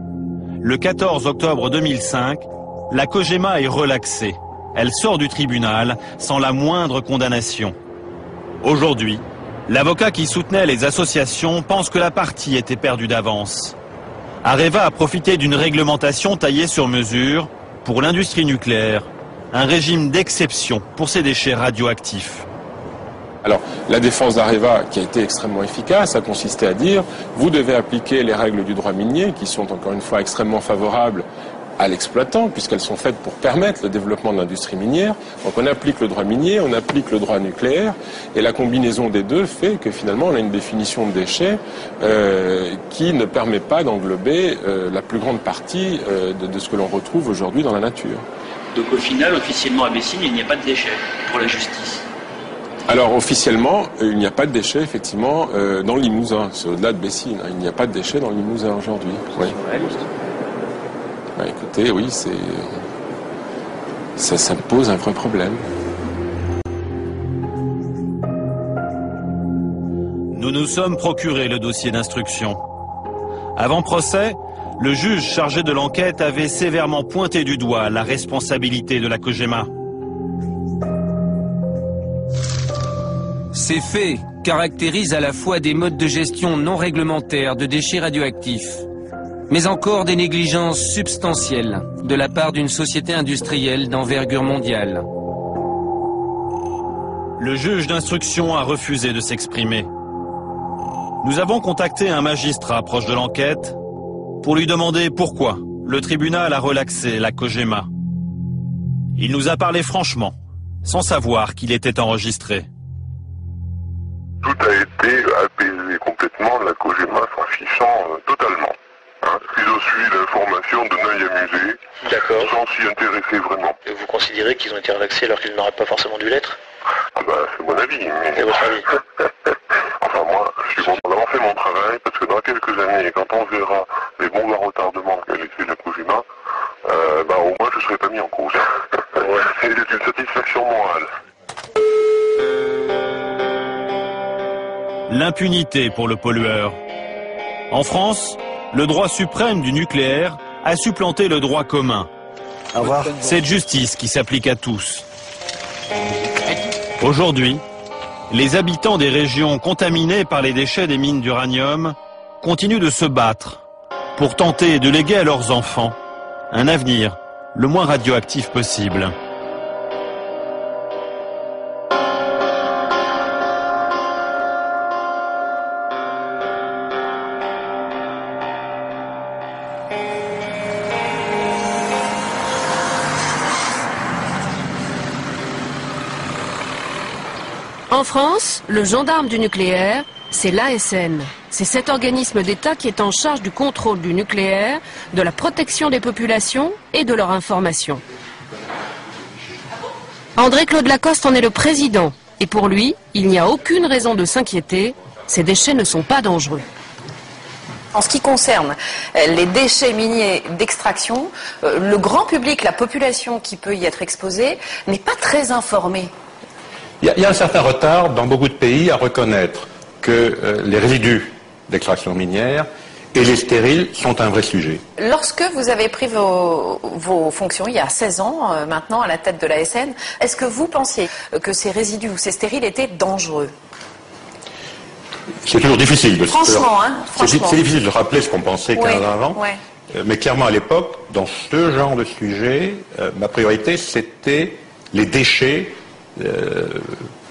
Le 14 octobre 2005, la Cogema est relaxée. Elle sort du tribunal sans la moindre condamnation. Aujourd'hui, l'avocat qui soutenait les associations pense que la partie était perdue d'avance. Areva a profité d'une réglementation taillée sur mesure pour l'industrie nucléaire, un régime d'exception pour ces déchets radioactifs.
Alors, la défense d'Areva, qui a été extrêmement efficace, a consisté à dire vous devez appliquer les règles du droit minier, qui sont encore une fois extrêmement favorables à l'exploitant, puisqu'elles sont faites pour permettre le développement de l'industrie minière. Donc on applique le droit minier, on applique le droit nucléaire, et la combinaison des deux fait que finalement on a une définition de déchets qui ne permet pas d'englober la plus grande partie de ce que l'on retrouve aujourd'hui dans la nature.
Donc au final, officiellement à Bessines, il n'y a pas de déchets pour la justice.
Alors officiellement, il n'y a pas de déchets effectivement dans le Limousin, c'est au-delà de Bessines. Il n'y a pas de déchets dans le Limousin aujourd'hui. Oui. Bah, écoutez, oui, ça me pose un vrai problème.
Nous nous sommes procuré le dossier d'instruction. Avant procès, le juge chargé de l'enquête avait sévèrement pointé du doigt la responsabilité de la Cogema.
Ces faits caractérisent à la fois des modes de gestion non réglementaires de déchets radioactifs, mais encore des négligences substantielles de la part d'une société industrielle d'envergure mondiale.
Le juge d'instruction a refusé de s'exprimer. Nous avons contacté un magistrat proche de l'enquête pour lui demander pourquoi le tribunal a relaxé la Cogema. Il nous a parlé franchement, sans savoir qu'il était enregistré.
Tout a été apaisé complètement, la Cogema s'en fichant totalement. Ils ont suivi l'information d'un œil amusé, sans s'y intéresser vraiment.
Et vous considérez qu'ils ont été relaxés alors qu'ils n'auraient pas forcément dû l'être?
Ah bah c'est mon avis. Mais...
C'est votre avis?
Enfin moi, je suis content d'avoir fait mon travail, parce que dans quelques années, quand on verra les bombes à retardement qu'a laissé la Cogema, au moins je ne serai pas mis en cause. C'est une satisfaction morale.
L'impunité pour le pollueur. En France, le droit suprême du nucléaire a supplanté le droit commun. Cette justice qui s'applique à tous. Aujourd'hui, les habitants des régions contaminées par les déchets des mines d'uranium continuent de se battre pour tenter de léguer à leurs enfants un avenir le moins radioactif possible.
En France, le gendarme du nucléaire, c'est l'ASN. C'est cet organisme d'État qui est en charge du contrôle du nucléaire, de la protection des populations et de leur information. André-Claude Lacoste en est le président. Et pour lui, il n'y a aucune raison de s'inquiéter. Ces déchets ne sont pas dangereux.
En ce qui concerne les déchets miniers d'extraction, le grand public, la population qui peut y être exposée, n'est pas très informée.
Il y a un certain retard dans beaucoup de pays à reconnaître que les résidus d'extraction minière et les stériles sont un vrai sujet.
Lorsque vous avez pris vos fonctions, il y a 16 ans maintenant, à la tête de l'ASN, est-ce que vous pensiez que ces résidus ou ces stériles étaient dangereux?
C'est toujours difficile de
Franchement, hein,
c'est difficile de rappeler ce qu'on pensait 15 ans avant.
Ouais.
Mais clairement, à l'époque, dans ce genre de sujet, ma priorité, c'était les déchets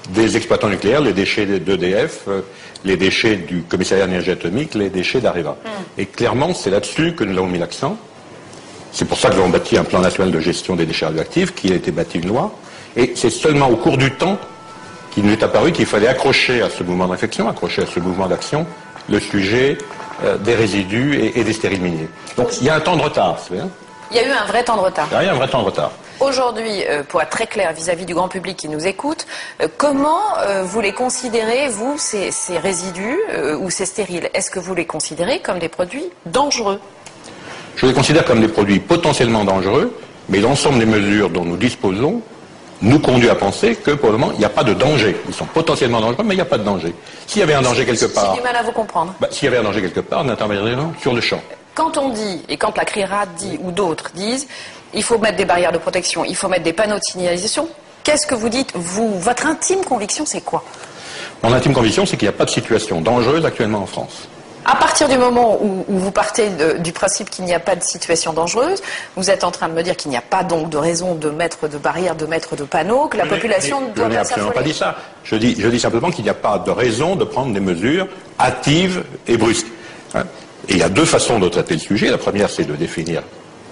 des exploitants nucléaires, les déchets d'EDF, les déchets du commissariat à l'énergie atomique, les déchets d'Areva. Et clairement, c'est là-dessus que nous avons mis l'accent. C'est pour ça que nous avons bâti un plan national de gestion des déchets radioactifs, qui a été bâti une loi. Et c'est seulement au cours du temps qu'il nous est apparu qu'il fallait accrocher à ce mouvement de réflexion, accrocher à ce mouvement d'action, le sujet des résidus et des stériles miniers. Donc il y a un temps de retard, c'est bien.
Il y a eu un vrai temps de retard.
Il y a un vrai temps de retard.
Aujourd'hui, pour être très clair vis-à-vis du grand public qui nous écoute, comment vous les considérez, vous, ces résidus ou ces stériles? Est-ce que vous les considérez comme des produits dangereux?
Je les considère comme des produits potentiellement dangereux, mais l'ensemble des mesures dont nous disposons nous conduit à penser que pour le moment, il n'y a pas de danger. Ils sont potentiellement dangereux, mais il n'y a pas de danger. S'il y avait un danger quelque part...
J'ai du mal à vous comprendre.
S'il y avait un danger quelque part, on interviendrait sur le champ.
Quand on dit, et quand la CRIRAD dit, ou d'autres disent, il faut mettre des barrières de protection, il faut mettre des panneaux de signalisation, qu'est-ce que vous dites, vous? Votre intime conviction, c'est quoi?
Mon intime conviction, c'est qu'il n'y a pas de situation dangereuse actuellement en France.
À partir du moment où vous partez du principe qu'il n'y a pas de situation dangereuse, vous êtes en train de me dire qu'il n'y a pas donc de raison de mettre de barrières, de mettre de panneaux, que la population ne doit pas s'affoler. Je n'ai absolument pas
dit ça. Je dis simplement qu'il n'y a pas de raison de prendre des mesures hâtives et brusques. Et il y a deux façons de traiter le sujet. La première, c'est de définir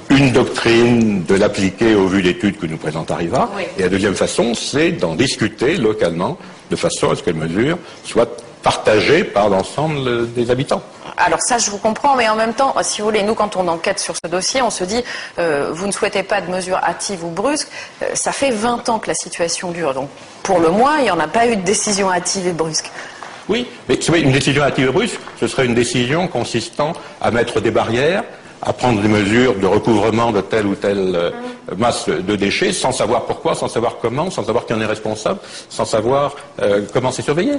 une doctrine, de l'appliquer au vu d'études que nous présente Areva. Oui. Et la deuxième façon, c'est d'en discuter localement, de façon à ce que les mesures soient partagées par l'ensemble des habitants.
Alors ça, je vous comprends, mais en même temps, si vous voulez, nous, quand on enquête sur ce dossier, on se dit, vous ne souhaitez pas de mesures hâtives ou brusques, ça fait 20 ans que la situation dure. Donc, pour le moins, il n'y en a pas eu de décision hâtive et brusque.
Oui, mais une décision hâtive et brusque, ce serait une décision consistant à mettre des barrières, à prendre des mesures de recouvrement de telle ou telle masse de déchets, sans savoir pourquoi, sans savoir comment, sans savoir qui en est responsable, sans savoir comment c'est surveillé.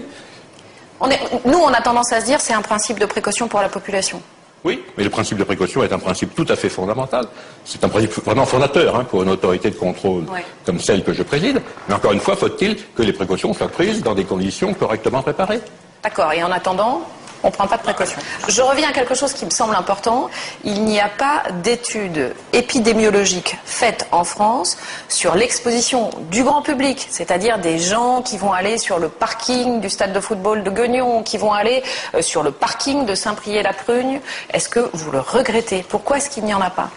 Nous, on a tendance à se dire c'est un principe de précaution pour la population.
Oui, mais le principe de précaution est un principe tout à fait fondamental. C'est un principe vraiment fondateur pour une autorité de contrôle comme celle que je préside. Mais encore une fois, faut-il que les précautions soient prises dans des conditions correctement préparées.
D'accord, et en attendant, on ne prend pas de précautions. Je reviens à quelque chose qui me semble important. Il n'y a pas d'études épidémiologiques faites en France sur l'exposition du grand public, c'est-à-dire des gens qui vont aller sur le parking du stade de football de Guignon, qui vont aller sur le parking de Saint-Priest-la-Prugne. Est-ce que vous le regrettez? Pourquoi est-ce qu'il n'y en a pas?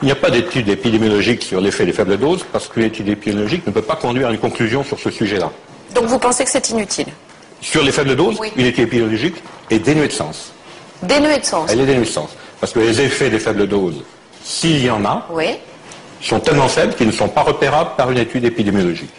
Il n'y a pas d'études épidémiologiques sur l'effet des faibles doses, parce qu'une étude épidémiologique ne peut pas conduire à une conclusion sur ce sujet-là.
Donc vous pensez que c'est inutile?
Sur les faibles doses, une étude épidémiologique est dénuée de sens.
Dénuée de sens?
Elle est dénuée de sens. Parce que les effets des faibles doses, s'il y en a, sont tellement faibles qu'ils ne sont pas repérables par une étude épidémiologique.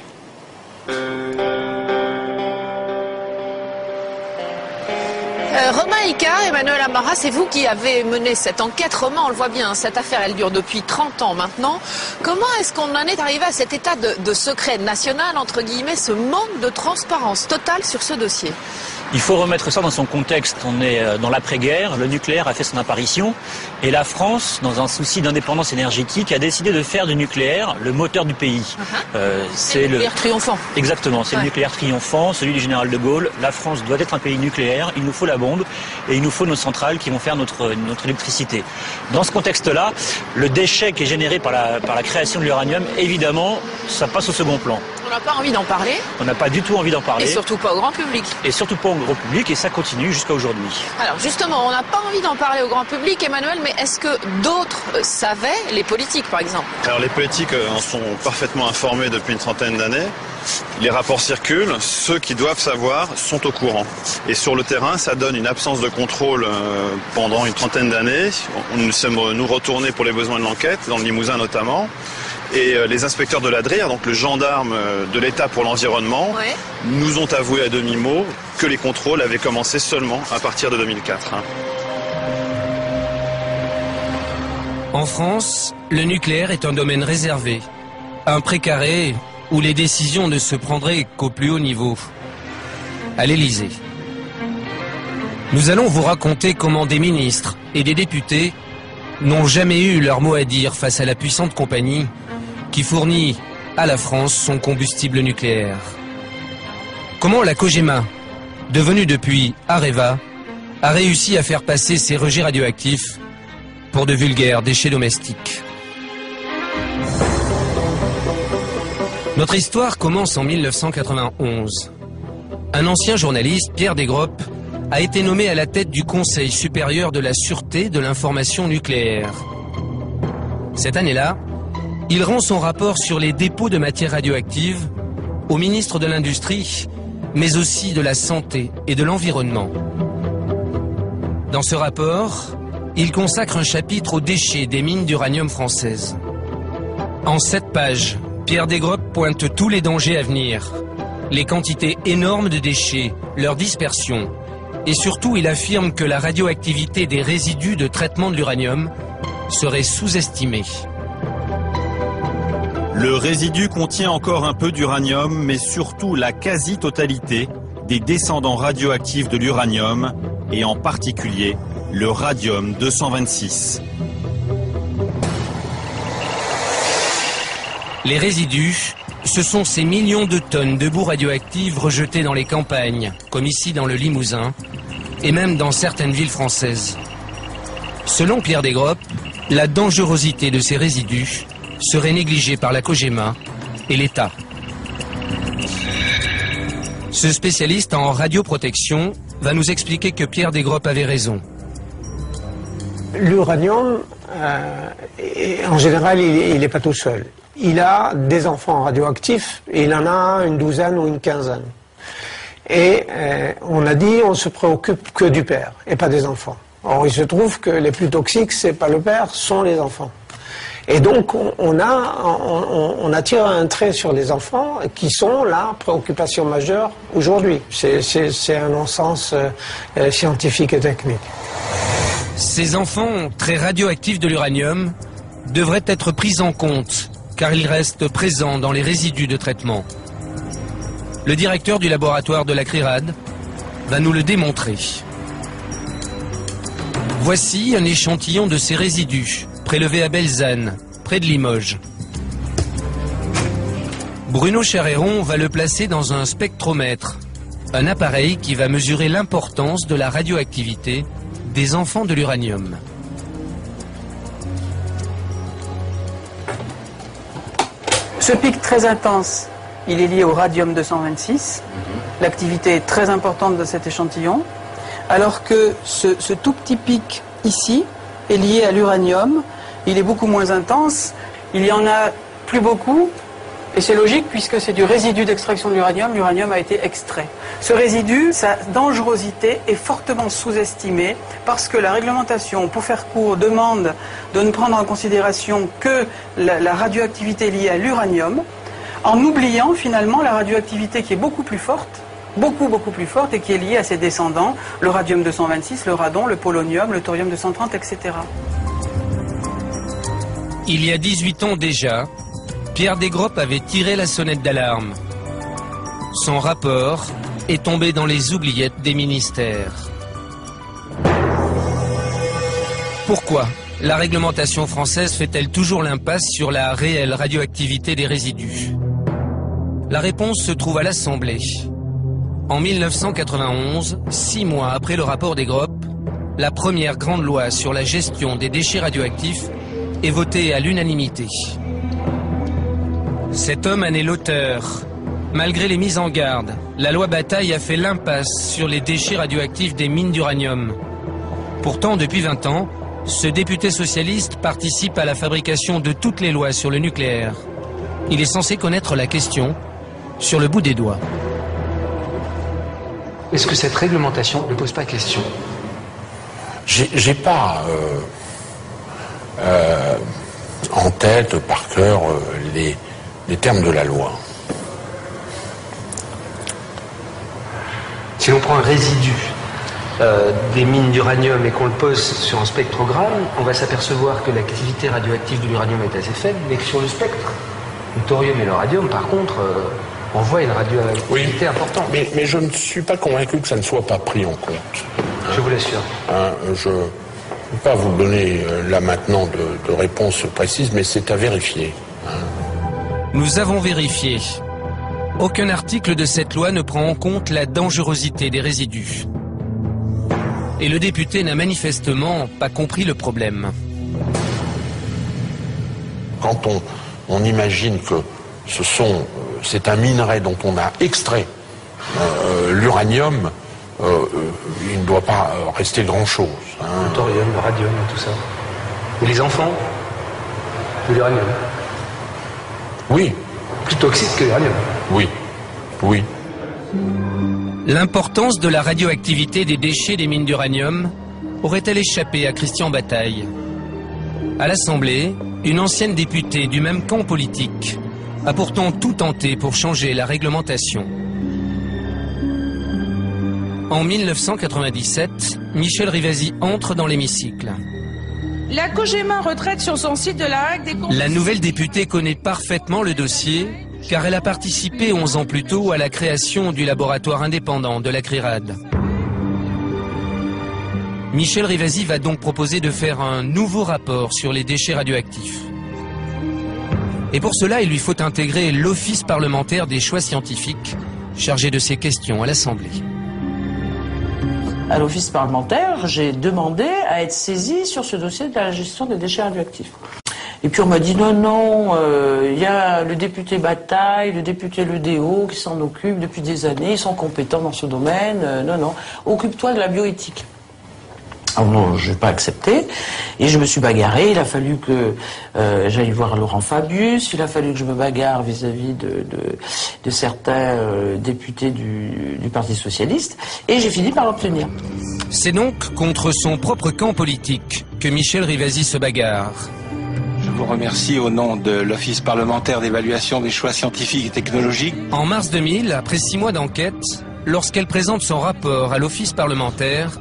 Romain Icard, Emmanuel Amara, c'est vous qui avez mené cette enquête. Romain, on le voit bien, cette affaire, elle dure depuis 30 ans maintenant. Comment est-ce qu'on en est arrivé à cet état de secret national, entre guillemets, ce manque de transparence totale sur ce dossier?
Il faut remettre ça dans son contexte. On est dans l'après-guerre, le nucléaire a fait son apparition et la France, dans un souci d'indépendance énergétique, a décidé de faire du nucléaire le moteur du pays.
C'est le nucléaire triomphant.
Exactement, c'est le nucléaire triomphant, celui du général de Gaulle. La France doit être un pays nucléaire, il nous faut la bombe et il nous faut nos centrales qui vont faire notre électricité. Dans ce contexte-là, le déchet qui est généré par la création de l'uranium, évidemment, ça passe au second plan.
On n'a pas envie d'en parler.
On n'a pas du tout envie d'en parler.
Et surtout pas au grand public.
Et surtout pas au grand public, et ça continue jusqu'à aujourd'hui.
Alors justement, on n'a pas envie d'en parler au grand public, Emmanuel, mais est-ce que d'autres savaient, les politiques par exemple?
Alors les politiques en sont parfaitement informés depuis une trentaine d'années. Les rapports circulent, ceux qui doivent savoir sont au courant. Et sur le terrain, ça donne une absence de contrôle pendant une trentaine d'années. Nous sommes retournés pour les besoins de l'enquête, dans le Limousin notamment. Et les inspecteurs de l'ADRIR, donc le gendarme de l'État pour l'environnement, nous ont avoué à demi-mot que les contrôles avaient commencé seulement à partir de 2004.
En France, le nucléaire est un domaine réservé, un précaré où les décisions ne se prendraient qu'au plus haut niveau, à l'Élysée. Nous allons vous raconter comment des ministres et des députés n'ont jamais eu leur mot à dire face à la puissante compagnie qui fournit à la France son combustible nucléaire. Comment la COGEMA, devenu depuis Areva, a réussi à faire passer ces rejets radioactifs pour de vulgaires déchets domestiques. Notre histoire commence en 1991. Un ancien journaliste, Pierre Desgroppes, a été nommé à la tête du Conseil supérieur de la sûreté de l'information nucléaire. Cette année-là, il rend son rapport sur les dépôts de matières radioactives au ministre de l'Industrie, mais aussi de la Santé et de l'Environnement. Dans ce rapport, il consacre un chapitre aux déchets des mines d'uranium françaises. En 7 pages, Pierre Desgroppes pointe tous les dangers à venir, les quantités énormes de déchets, leur dispersion, et surtout il affirme que la radioactivité des résidus de traitement de l'uranium serait sous-estimée.
Le résidu contient encore un peu d'uranium, mais surtout la quasi-totalité des descendants radioactifs de l'uranium, et en particulier le radium-226.
Les résidus, ce sont ces millions de tonnes de boue radioactive rejetées dans les campagnes, comme ici dans le Limousin, et même dans certaines villes françaises. Selon Pierre Desgroppes, la dangerosité de ces résidus serait négligée par la COGEMA et l'État. Ce spécialiste en radioprotection va nous expliquer que Pierre Desgroppes avait raison.
L'uranium, en général, il n'est pas tout seul. Il a des enfants radioactifs, et il en a une douzaine ou une quinzaine. Et on a dit, on se préoccupe que du père, et pas des enfants. Or, il se trouve que les plus toxiques, c'est pas le père, sont les enfants. Et donc, on attire un trait sur les enfants qui sont la préoccupation majeure aujourd'hui. C'est un non-sens scientifique et technique.
Ces enfants très radioactifs de l'uranium devraient être pris en compte, car ils restent présents dans les résidus de traitement. Le directeur du laboratoire de la CRIRAD va nous le démontrer. Voici un échantillon de ces résidus, prélevé à Belzane, près de Limoges. Bruno Charéron va le placer dans un spectromètre, un appareil qui va mesurer l'importance de la radioactivité des enfants de l'uranium.
Ce pic très intense, il est lié au radium-226. L'activité est très importante de cet échantillon. Alors que ce tout petit pic ici est lié à l'uranium. Il est beaucoup moins intense. Il y en a plus beaucoup. Et c'est logique puisque c'est du résidu d'extraction de l'uranium. L'uranium a été extrait. Ce résidu, sa dangerosité est fortement sous-estimée parce que la réglementation, pour faire court, demande de ne prendre en considération que la radioactivité liée à l'uranium, en oubliant finalement la radioactivité qui est beaucoup plus forte, beaucoup plus forte, et qui est liée à ses descendants, le radium-226, le radon, le polonium, le thorium-230, etc.
Il y a 18 ans déjà, Pierre Desgroppes avait tiré la sonnette d'alarme. Son rapport est tombé dans les oubliettes des ministères. Pourquoi la réglementation française fait-elle toujours l'impasse sur la réelle radioactivité des résidus? La réponse se trouve à l'Assemblée. En 1991, 6 mois après le rapport Desgroppes, la première grande loi sur la gestion des déchets radioactifs est votée à l'unanimité. Cet homme en est l'auteur. Malgré les mises en garde, la loi Bataille a fait l'impasse sur les déchets radioactifs des mines d'uranium. Pourtant, depuis 20 ans, ce député socialiste participe à la fabrication de toutes les lois sur le nucléaire. Il est censé connaître la question sur le bout des doigts.
Est-ce que cette réglementation ne pose pas question?
J'ai pas en tête, par cœur, les termes de la loi.
Si l'on prend un résidu des mines d'uranium et qu'on le pose sur un spectrogramme, on va s'apercevoir que l'activité radioactive de l'uranium est assez faible, mais que sur le spectre, le thorium et le radium, par contre, on voit une radioactivité importante.
Mais je ne suis pas convaincu que ça ne soit pas pris en compte.
Je vous l'assure.
Je ne peux pas vous donner là maintenant de réponse précise, mais c'est à vérifier.
Nous avons vérifié. Aucun article de cette loi ne prend en compte la dangerosité des résidus. Et le député n'a manifestement pas compris le problème.
Quand on imagine que c'est un minerai dont on a extrait l'uranium, il ne doit pas rester grand-chose.
Le thorium, le radium, tout ça. Et les enfants de l'uranium.
Oui.
Plus toxique que l'uranium.
Oui. Oui.
L'importance de la radioactivité des déchets des mines d'uranium aurait-elle échappé à Christian Bataille? À l'Assemblée, une ancienne députée du même camp politique a pourtant tout tenté pour changer la réglementation. En 1997, Michel Rivasi entre dans l'hémicycle.
La COGEMA retraite sur son site de la règle des comptes.
La nouvelle députée connaît parfaitement le dossier, car elle a participé 11 ans plus tôt à la création du laboratoire indépendant de la CRIRAD. Michel Rivasi va donc proposer de faire un nouveau rapport sur les déchets radioactifs. Et pour cela, il lui faut intégrer l'Office parlementaire des choix scientifiques, chargé de ces questions à l'Assemblée.
À l'Office parlementaire, j'ai demandé à être saisi sur ce dossier de la gestion des déchets radioactifs. Et puis on m'a dit non, il y a le député Bataille, le député Ledéo qui s'en occupent depuis des années, ils sont compétents dans ce domaine, non, occupe-toi de la bioéthique. Alors non, je n'ai pas accepté, et je me suis bagarré, il a fallu que j'aille voir Laurent Fabius, il a fallu que je me bagarre vis-à-vis de certains députés du Parti Socialiste, et j'ai fini par l'obtenir.
C'est donc contre son propre camp politique que Michel Rivasi se bagarre.
Je vous remercie au nom de l'Office parlementaire d'évaluation des choix scientifiques et technologiques.
En mars 2000, après 6 mois d'enquête, lorsqu'elle présente son rapport à l'Office parlementaire,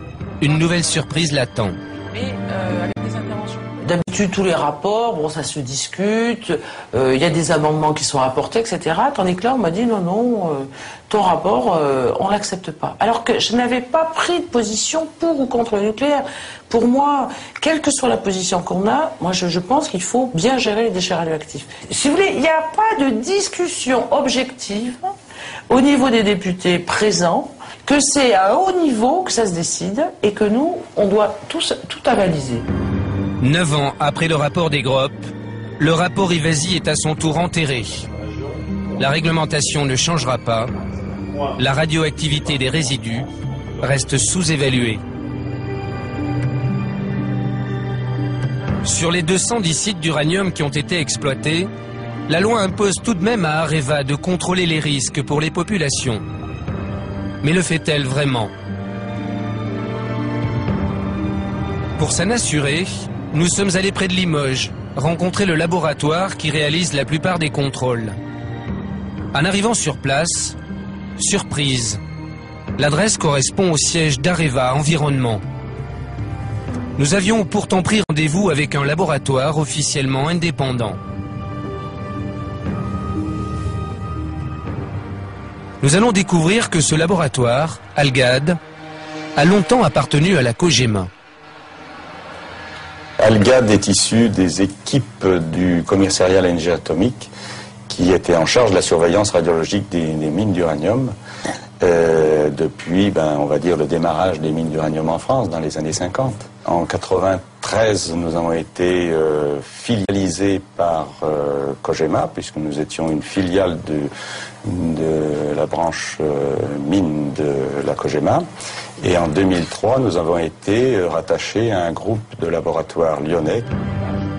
une nouvelle surprise l'attend.
Mais avec des interventions. D'habitude, tous les rapports, bon, ça se discute, il y a des amendements qui sont apportés, etc. Tandis que là, on m'a dit non, ton rapport, on l'accepte pas. Alors que je n'avais pas pris de position pour ou contre le nucléaire. Pour moi, quelle que soit la position qu'on a, moi je pense qu'il faut bien gérer les déchets radioactifs. Si vous voulez, il n'y a pas de discussion objective au niveau des députés présents, que c'est à un haut niveau que ça se décide et que nous, on doit tout avaliser.
9 ans après le rapport des Gropp, le rapport Rivasi est à son tour enterré. La réglementation ne changera pas. La radioactivité des résidus reste sous-évaluée. Sur les 210 sites d'uranium qui ont été exploités, la loi impose tout de même à Areva de contrôler les risques pour les populations. Mais le fait-elle vraiment? Pour s'en assurer, nous sommes allés près de Limoges, rencontrer le laboratoire qui réalise la plupart des contrôles. En arrivant sur place, surprise, l'adresse correspond au siège d'Areva Environnement. Nous avions pourtant pris rendez-vous avec un laboratoire officiellement indépendant. Nous allons découvrir que ce laboratoire, Algad, a longtemps appartenu à la COGEMA.
Algad est issu des équipes du commissariat à l'énergie atomique qui était en charge de la surveillance radiologique des mines d'uranium depuis, on va dire, le démarrage des mines d'uranium en France dans les années 50. En 1993, nous avons été filialisés par COGEMA, puisque nous étions une filiale de la branche mine de la COGEMA. Et en 2003, nous avons été rattachés à un groupe de laboratoires lyonnais.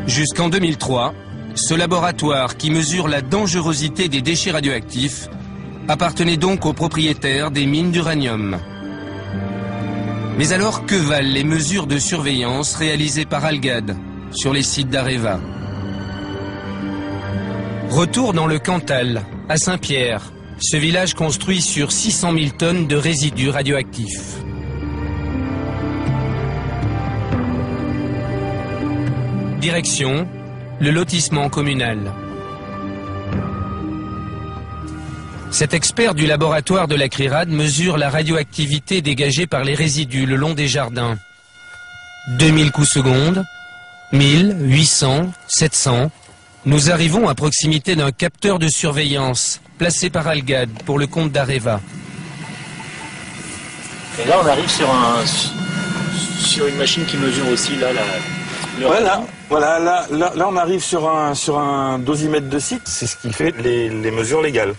Jusqu'en 2003, ce laboratoire qui mesure la dangerosité des déchets radioactifs appartenait donc aux propriétaires des mines d'uranium. Mais alors, que valent les mesures de surveillance réalisées par Algad sur les sites d'Areva? Retour dans le Cantal, à Saint-Pierre, ce village construit sur 600 000 tonnes de résidus radioactifs. Direction, le lotissement communal. Cet expert du laboratoire de la CRIRAD mesure la radioactivité dégagée par les résidus le long des jardins. 2000 coups secondes, 1000, 800, 700. Nous arrivons à proximité d'un capteur de surveillance placé par Algad pour le compte d'Areva.
Et là, on arrive sur une machine qui mesure aussi là
Voilà, là on arrive sur un dosimètre de site, c'est ce qui fait les mesures légales.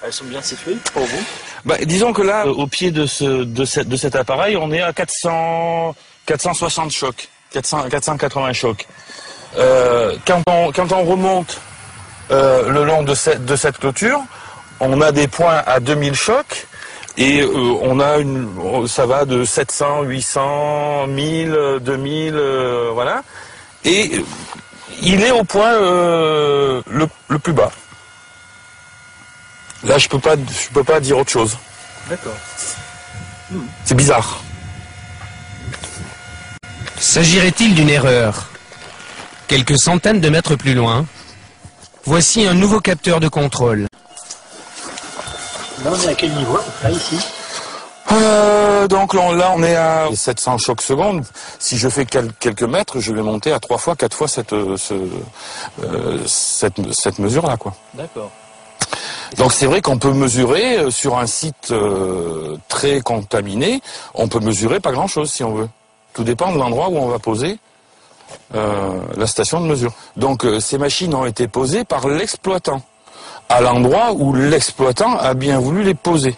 Elles sont bien situées pour vous?
Disons que là, au pied de cet appareil, on est à 460 chocs, 480 chocs. Quand on remonte le long de cette clôture, on a des points à 2000 chocs et ça va de 700, 800, 1000, 2000, voilà. Et il est au point le plus bas. Là, je peux pas dire autre chose.
D'accord.
C'est bizarre.
S'agirait-il d'une erreur? Quelques centaines de mètres plus loin, voici un nouveau capteur de contrôle.
Là, on est à quel niveau, là, ici?
Donc là, on est à 700 chocs secondes. Si je fais quelques mètres, je vais monter à 3 fois, 4 fois cette mesure-là, quoi.
D'accord.
Donc c'est vrai qu'on peut mesurer sur un site très contaminé, on peut mesurer pas grand-chose si on veut. Tout dépend de l'endroit où on va poser la station de mesure. Donc ces machines ont été posées par l'exploitant, à l'endroit où l'exploitant a bien voulu les poser.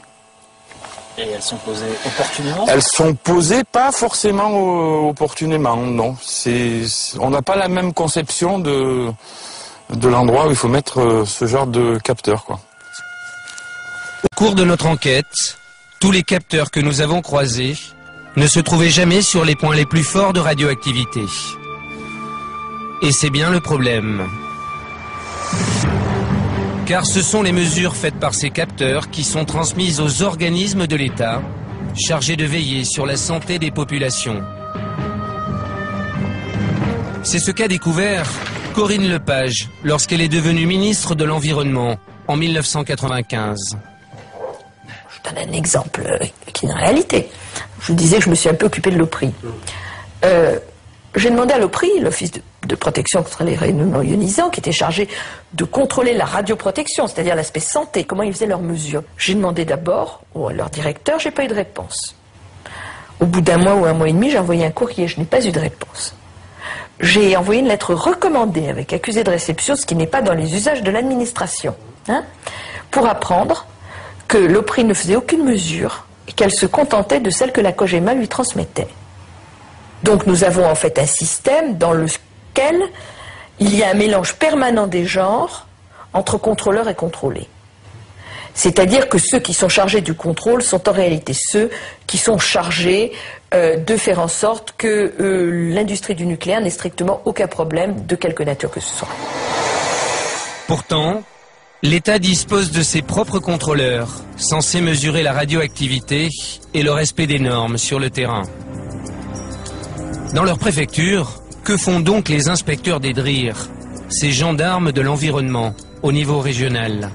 Et elles sont posées opportunément?
Elles sont posées pas forcément opportunément, non. On n'a pas la même conception de l'endroit où il faut mettre ce genre de capteur, quoi.
Au cours de notre enquête, tous les capteurs que nous avons croisés ne se trouvaient jamais sur les points les plus forts de radioactivité. Et c'est bien le problème. Car ce sont les mesures faites par ces capteurs qui sont transmises aux organismes de l'État, chargés de veiller sur la santé des populations. C'est ce qu'a découvert Corinne Lepage lorsqu'elle est devenue ministre de l'Environnement en 1995.
Je donne un exemple qui est une réalité. Je vous disais que je me suis un peu occupée de l'OPRI. J'ai demandé à l'OPRI, l'Office de protection contre les rayonnements ionisants, qui était chargé de contrôler la radioprotection, c'est-à-dire l'aspect santé, comment ils faisaient leurs mesures. J'ai demandé d'abord à leur directeur, j'ai pas eu de réponse. Au bout d'un mois ou un mois et demi, j'ai envoyé un courrier, je n'ai pas eu de réponse. J'ai envoyé une lettre recommandée avec accusé de réception, ce qui n'est pas dans les usages de l'administration, pour apprendre que l'OPRI ne faisait aucune mesure et qu'elle se contentait de celle que la COGEMA lui transmettait. Donc nous avons en fait un système dans lequel il y a un mélange permanent des genres entre contrôleurs et contrôlés. C'est-à-dire que ceux qui sont chargés du contrôle sont en réalité ceux qui sont chargés de faire en sorte que l'industrie du nucléaire n'ait strictement aucun problème de quelque nature que ce soit.
Pourtant, l'État dispose de ses propres contrôleurs, censés mesurer la radioactivité et le respect des normes sur le terrain. Dans leur préfecture, que font donc les inspecteurs des DRIR, ces gendarmes de l'environnement, au niveau régional?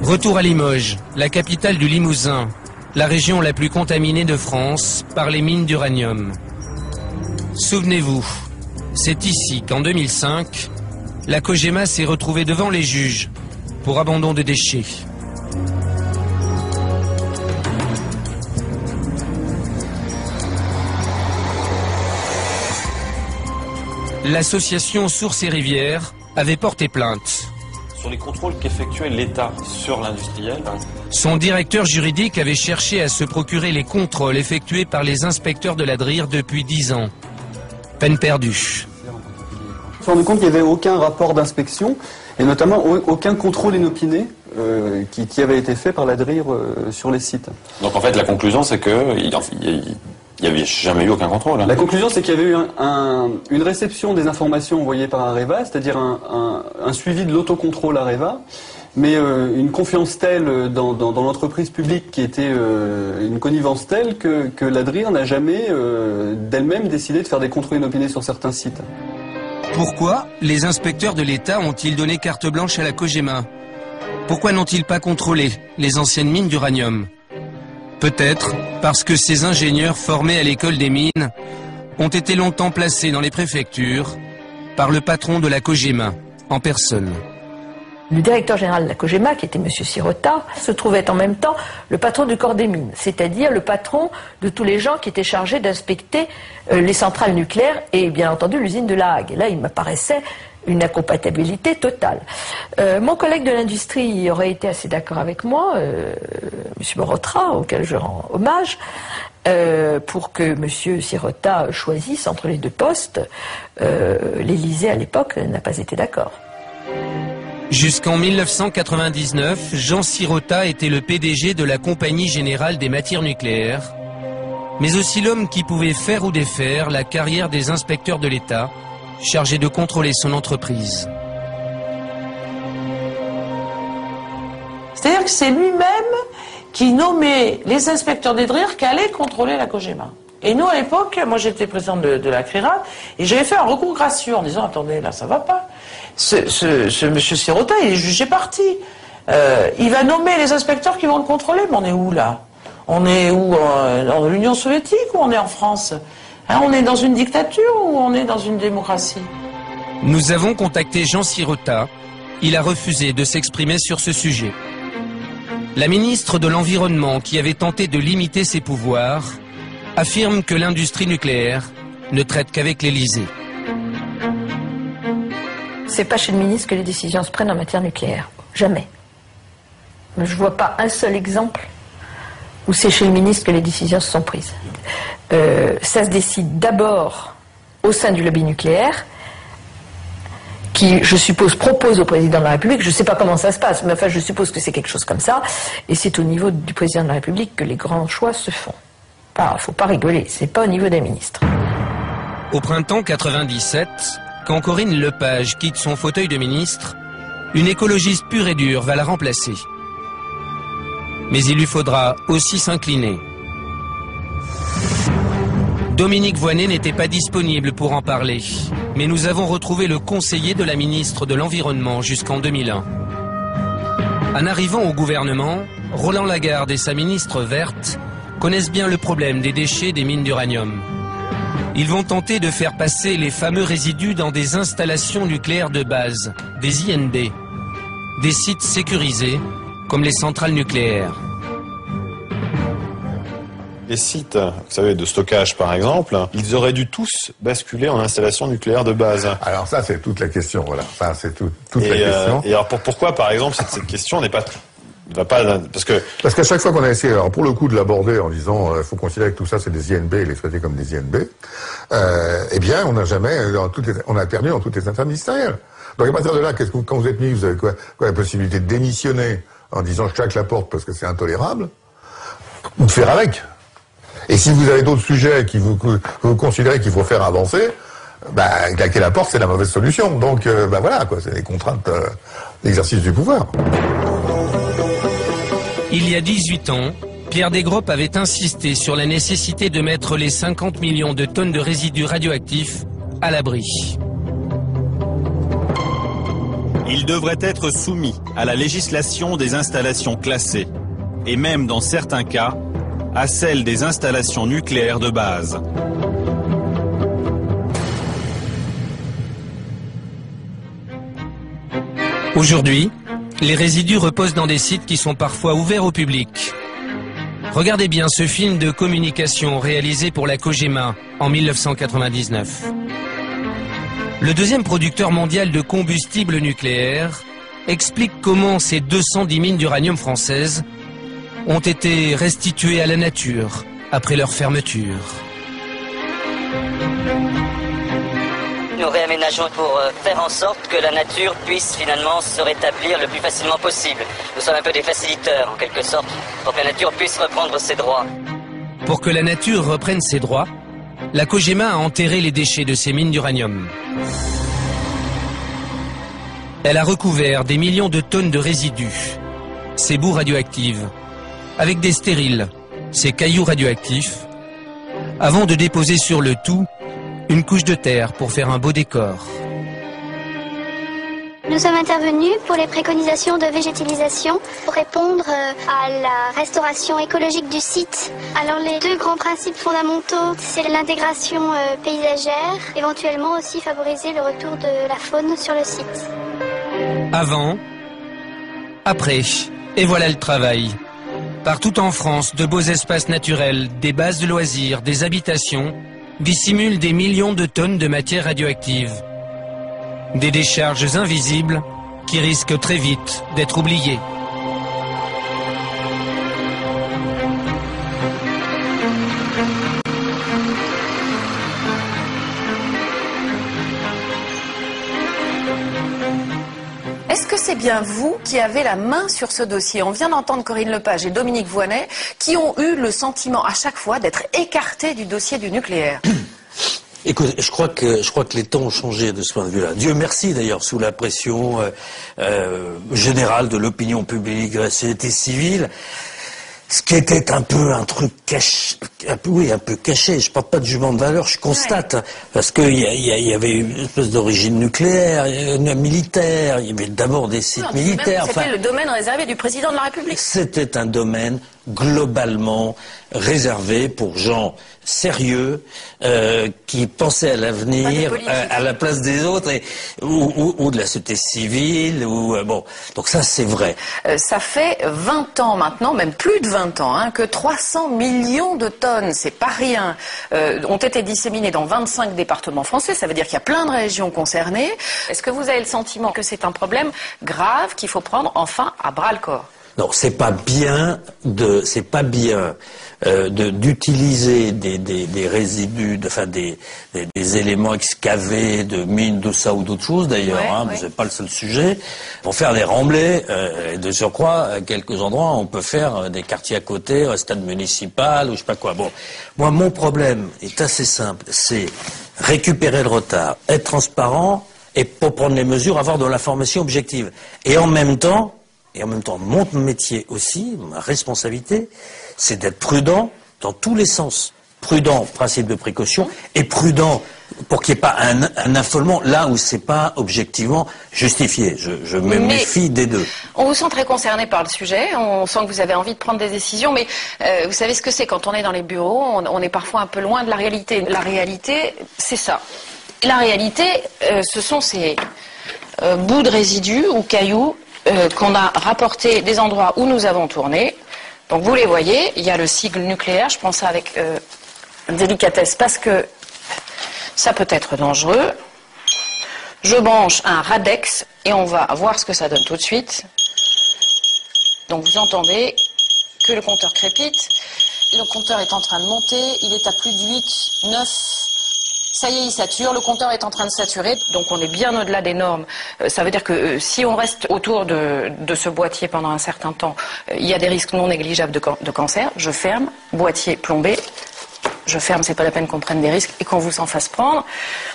Retour à Limoges, la capitale du Limousin, la région la plus contaminée de France par les mines d'uranium. Souvenez-vous, c'est ici qu'en 2005, la COGEMA s'est retrouvée devant les juges pour abandon de déchets. L'association Sources et Rivières avait porté plainte.
Sur les contrôles qu'effectuait l'État sur l'industriel.
Son directeur juridique avait cherché à se procurer les contrôles effectués par les inspecteurs de la DRIR depuis 10 ans. Peine perdue.
On s'est rendu compte qu'il n'y avait aucun rapport d'inspection et notamment aucun contrôle inopiné qui avait été fait par la DRIR sur les sites.
Donc en fait la conclusion c'est qu'il n'y avait jamais eu aucun contrôle.
La conclusion c'est qu'il y avait eu une réception des informations envoyées par Areva, c'est-à-dire un suivi de l'autocontrôle Areva, mais une confiance telle dans l'entreprise publique qui était une connivence telle que la DRIR n'a jamais d'elle-même décidé de faire des contrôles inopinés sur certains sites.
Pourquoi les inspecteurs de l'État ont-ils donné carte blanche à la COGEMA? Pourquoi n'ont-ils pas contrôlé les anciennes mines d'uranium? Peut-être parce que ces ingénieurs formés à l'école des mines ont été longtemps placés dans les préfectures par le patron de la Cogema, en personne.
Le directeur général de la Cogema, qui était M. Sirota, se trouvait en même temps le patron du corps des mines, c'est-à-dire le patron de tous les gens qui étaient chargés d'inspecter les centrales nucléaires et bien entendu l'usine de La Hague. Et là, il m'apparaissait une incompatibilité totale. Mon collègue de l'industrie aurait été assez d'accord avec moi, M. Borotra, auquel je rends hommage, pour que M. Sirota choisisse entre les deux postes. L'Élysée, à l'époque, n'a pas été d'accord.
Jusqu'en 1999, Jean Sirota était le PDG de la Compagnie Générale des Matières Nucléaires, mais aussi l'homme qui pouvait faire ou défaire la carrière des inspecteurs de l'État, chargés de contrôler son entreprise.
C'est-à-dire que c'est lui-même qui nommait les inspecteurs des DRIR qui allaient contrôler la Cogema. Et nous, à l'époque, moi j'étais présidente de la CRIRA, et j'avais fait un recours gracieux en disant, attendez, là ça va pas. Ce monsieur Sirota, il est jugé parti. Il va nommer les inspecteurs qui vont le contrôler, mais on est où là? On est où? Dans l'Union soviétique ou on est en France? Hein, on est dans une dictature ou on est dans une démocratie?
Nous avons contacté Jean Sirota. Il a refusé de s'exprimer sur ce sujet. La ministre de l'Environnement, qui avait tenté de limiter ses pouvoirs, affirme que l'industrie nucléaire ne traite qu'avec l'Élysée.
C'est pas chez le ministre que les décisions se prennent en matière nucléaire. Jamais. Mais je vois pas un seul exemple où c'est chez le ministre que les décisions se sont prises. Ça se décide d'abord au sein du lobby nucléaire, qui, je suppose, propose au président de la République. Je ne sais pas comment ça se passe, mais enfin, je suppose que c'est quelque chose comme ça. Et c'est au niveau du président de la République que les grands choix se font. Faut pas rigoler, c'est pas au niveau des ministres.
Au printemps 97, quand Corinne Lepage quitte son fauteuil de ministre, une écologiste pure et dure va la remplacer. Mais il lui faudra aussi s'incliner. Dominique Voynet n'était pas disponible pour en parler, mais nous avons retrouvé le conseiller de la ministre de l'Environnement jusqu'en 2001. En arrivant au gouvernement, Roland Lagarde et sa ministre verte connaissent bien le problème des déchets des mines d'uranium. Ils vont tenter de faire passer les fameux résidus dans des installations nucléaires de base, des INB, des sites sécurisés comme les centrales nucléaires.
Les sites, vous savez, de stockage par exemple, ils auraient dû tous basculer en installation nucléaire de base.
Alors ça, c'est toute la question, voilà. Ça, c'est toute la question.
Et alors pourquoi, par exemple, cette question n'est pas... Parce
qu'à chaque fois qu'on a essayé, alors pour le coup, de l'aborder en disant faut considérer que tout ça c'est des INB et les traiter comme des INB, eh bien on a perdu dans toutes les interministérielles. Donc à partir de là, quand vous êtes mis, vous avez quoi la possibilité de démissionner en disant je claque la porte parce que c'est intolérable, ou de faire avec. Et si vous avez d'autres sujets que vous considérez qu'il faut faire avancer, claquer la porte c'est la mauvaise solution. Donc voilà quoi, c'est les contraintes d'exercice du pouvoir.
Il y a 18 ans, Pierre Desgroppes avait insisté sur la nécessité de mettre les 50 millions de tonnes de résidus radioactifs à l'abri.
Ils devraient être soumis à la législation des installations classées, et même dans certains cas, à celle des installations nucléaires de base.
Aujourd'hui, les résidus reposent dans des sites qui sont parfois ouverts au public. Regardez bien ce film de communication réalisé pour la Cogema en 1999. Le deuxième producteur mondial de combustible nucléaire explique comment ces 210 mines d'uranium françaises ont été restituées à la nature après leur fermeture.
Nous réaménageons pour faire en sorte que la nature puisse finalement se rétablir le plus facilement possible. Nous sommes un peu des faciliteurs, en quelque sorte, pour que la nature puisse reprendre ses droits.
Pour que la nature reprenne ses droits, la Cogema a enterré les déchets de ces mines d'uranium. Elle a recouvert des millions de tonnes de résidus, ces boues radioactives, avec des stériles, ces cailloux radioactifs, avant de déposer sur le tout une couche de terre pour faire un beau décor.
Le Nous sommes intervenus pour les préconisations de végétalisation pour répondre à la restauration écologique du site. Alors les deux grands principes fondamentaux, c'est l'intégration paysagère, éventuellement aussi favoriser le retour de la faune sur le site.
Avant, après, et voilà le travail. Partout en France, de beaux espaces naturels, des bases de loisirs, des habitations dissimulent des millions de tonnes de matière radioactive. Des décharges invisibles qui risquent très vite d'être oubliées.
Est-ce que c'est bien vous qui avez la main sur ce dossier? On vient d'entendre Corinne Lepage et Dominique Voynet qui ont eu le sentiment à chaque fois d'être écartés du dossier du nucléaire.
Écoute, je crois que les temps ont changé de ce point de vue-là. Dieu merci d'ailleurs, sous la pression générale de l'opinion publique, de la société civile. Ce qui était un peu un truc caché, un peu caché. Je parle pas de jugement de valeur, je constate, parce qu'il y avait une espèce d'origine nucléaire, militaire. Il y avait d'abord des sites militaires.
C'était le domaine réservé du président de la République.
C'était un domaine globalement réservé pour gens sérieux qui pensaient à l'avenir, à la place des autres, ou de la société civile, bon. Donc ça, c'est vrai.
Ça fait 20 ans maintenant, même plus de 20 ans, que 300 millions de tonnes, c'est pas rien, ont été disséminées dans 25 départements français. Ça veut dire qu'il y a plein de régions concernées. Est-ce que vous avez le sentiment que c'est un problème grave qu'il faut prendre enfin à bras-le-corps?
Non, c'est pas bien d'utiliser des résidus, des éléments excavés de mines, de ça ou d'autres choses d'ailleurs. C'est pas le seul sujet. Pour faire des remblais, et de surcroît, à quelques endroits, on peut faire des quartiers à côté, un stade municipal ou je sais pas quoi. Bon, moi, mon problème est assez simple, c'est récupérer le retard, être transparent et pour prendre les mesures, avoir de l'information objective. Et en même temps, mon métier aussi, ma responsabilité, c'est d'être prudent dans tous les sens. Prudent, principe de précaution, et prudent pour qu'il n'y ait pas un affolement là où c'est pas objectivement justifié. Je me méfie des deux.
On vous sent très concerné par le sujet, on sent que vous avez envie de prendre des décisions, mais vous savez ce que c'est quand on est dans les bureaux, on est parfois un peu loin de la réalité. La réalité, c'est ça. La réalité, ce sont ces bouts de résidus ou cailloux qu'on a rapporté des endroits où nous avons tourné. Donc vous les voyez, il y a le sigle nucléaire, je prends ça avec délicatesse parce que ça peut être dangereux. Je branche un Radex et on va voir ce que ça donne tout de suite. Donc vous entendez que le compteur crépite. Le compteur est en train de monter, il est à plus de 8, 9... Ça y est, il sature, le compteur est en train de saturer, donc on est bien au-delà des normes. Ça veut dire que si on reste autour de ce boîtier pendant un certain temps, il y a des risques non négligeables de cancer. Je ferme, boîtier plombé, je ferme, c'est pas la peine qu'on prenne des risques et qu'on vous en fasse prendre.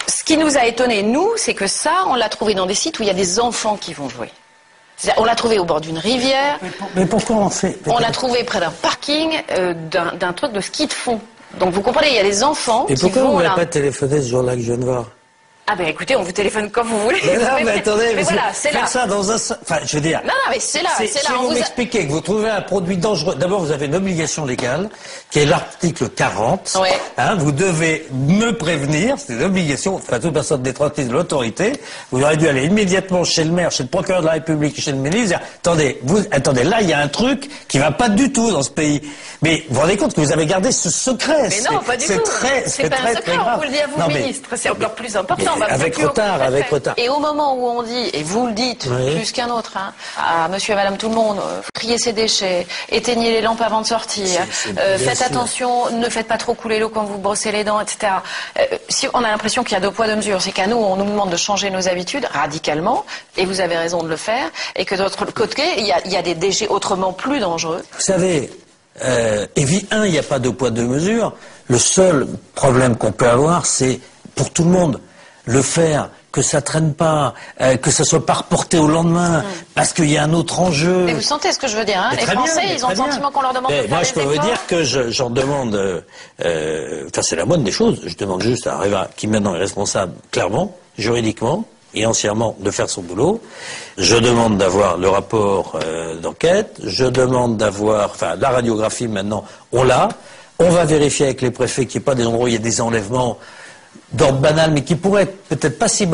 Ce qui nous a étonné, nous, c'est que ça, on l'a trouvé dans des sites où il y a des enfants qui vont jouer. On l'a trouvé au bord d'une rivière.
Mais pourquoi on fait?
On l'a trouvé près d'un parking, d'un truc de ski de fond. Donc vous comprenez, il y a des enfants qui vont là.
Et pourquoi vous n'avez pas téléphoné ce jour-là que je viens de voir?
Ah ben écoutez, on vous téléphone quand vous voulez.
Mais non, mais attendez,
mais voilà, c'est là.
Ça dans un... Enfin, je veux dire...
Non, mais c'est là, c'est là.
Si vous m'expliquez que vous trouvez un produit dangereux... D'abord, vous avez une obligation légale, qui est l'article 40.
Ouais.
Vous devez me prévenir, c'est une obligation, enfin, toute personne détentrice de l'autorité. Vous aurez dû aller immédiatement chez le maire, chez le procureur de la République, chez le ministre, dire, attendez, là, il y a un truc qui va pas du tout dans ce pays. Mais vous vous rendez compte que vous avez gardé ce secret.
Mais non, pas du tout. C'est pas un secret, on vous le dit à vous, ministre. C'est encore plus important.
Avec retard, avec retard.
Et au moment où on dit, et vous le dites plus qu'un autre, à monsieur et madame tout le monde, triez ces déchets, éteignez les lampes avant de sortir, faites attention, ne faites pas trop couler l'eau quand vous brossez les dents, etc. Si on a l'impression qu'il y a deux poids, deux mesures, c'est qu'à nous, on nous demande de changer nos habitudes radicalement, et vous avez raison de le faire, et que d'autre côté, il y a des déchets autrement plus dangereux.
Vous savez, il n'y a pas de poids, deux mesures. Le seul problème qu'on peut avoir, c'est pour tout le monde. Le faire, que ça traîne pas, que ça soit pas reporté au lendemain, parce qu'il y a un autre enjeu.
Mais vous sentez ce que je veux dire, Les Français, ils ont le sentiment qu'on leur demande de faire des efforts.
Moi, je peux vous dire que j'en demande, enfin, c'est la moindre des choses. Je demande juste à Areva, qui maintenant est responsable, clairement, juridiquement, et entièrement de faire son boulot. Je demande d'avoir le rapport d'enquête, je demande d'avoir, enfin la radiographie maintenant, on l'a. On va vérifier avec les préfets qu'il n'y ait pas des endroits où il y a des enlèvements d'ordre banal, mais qui pourraient être peut-être pas si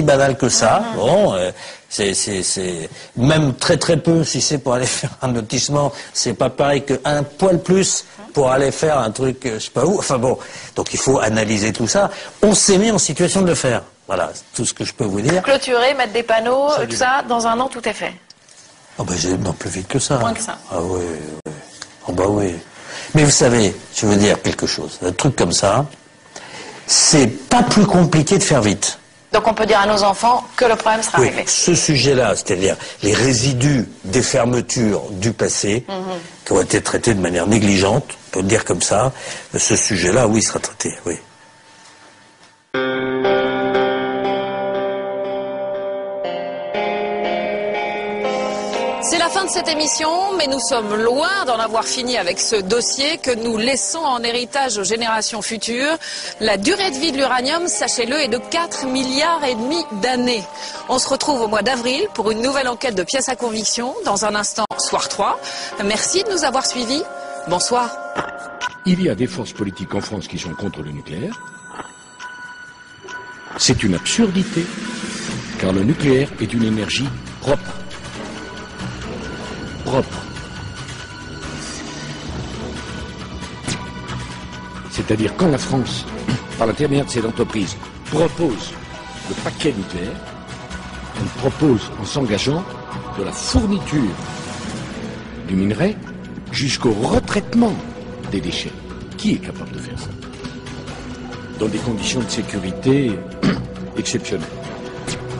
banal que ça. Bon, c'est même très très peu, si c'est pour aller faire un lotissement, c'est pas pareil qu'un poil plus pour aller faire un truc, je sais pas où. Enfin bon, donc il faut analyser tout ça. On s'est mis en situation de le faire. Voilà, c'est tout ce que je peux vous dire.
Clôturer, mettre des panneaux, tout ça, dans un an, tout est fait.
Oh ben, non, plus vite que ça.
Moins que ça.
Ah oui, oui. Oh bah oui. Mais vous savez, je veux dire quelque chose. Un truc comme ça, c'est pas plus compliqué de faire vite.
Donc on peut dire à nos enfants que le problème sera réglé.
Ce sujet-là, c'est-à-dire les résidus des fermetures du passé, qui ont été traités de manière négligente, on peut le dire comme ça, ce sujet-là, oui, sera traité, oui.
C'est la fin de cette émission, mais nous sommes loin d'en avoir fini avec ce dossier que nous laissons en héritage aux générations futures. La durée de vie de l'uranium, sachez-le, est de 4,5 milliards d'années. On se retrouve au mois d'avril pour une nouvelle enquête de Pièces à conviction. Dans un instant, Soir 3. Merci de nous avoir suivis. Bonsoir.
Il y a des forces politiques en France qui sont contre le nucléaire. C'est une absurdité, car le nucléaire est une énergie propre. C'est-à-dire quand la France, par l'intermédiaire de ses entreprises, propose le paquet nucléaire, elle propose en s'engageant de la fourniture du minerai jusqu'au retraitement des déchets. Qui est capable de faire ça? Dans des conditions de sécurité exceptionnelles.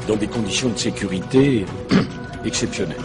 Dans des conditions de sécurité exceptionnelles.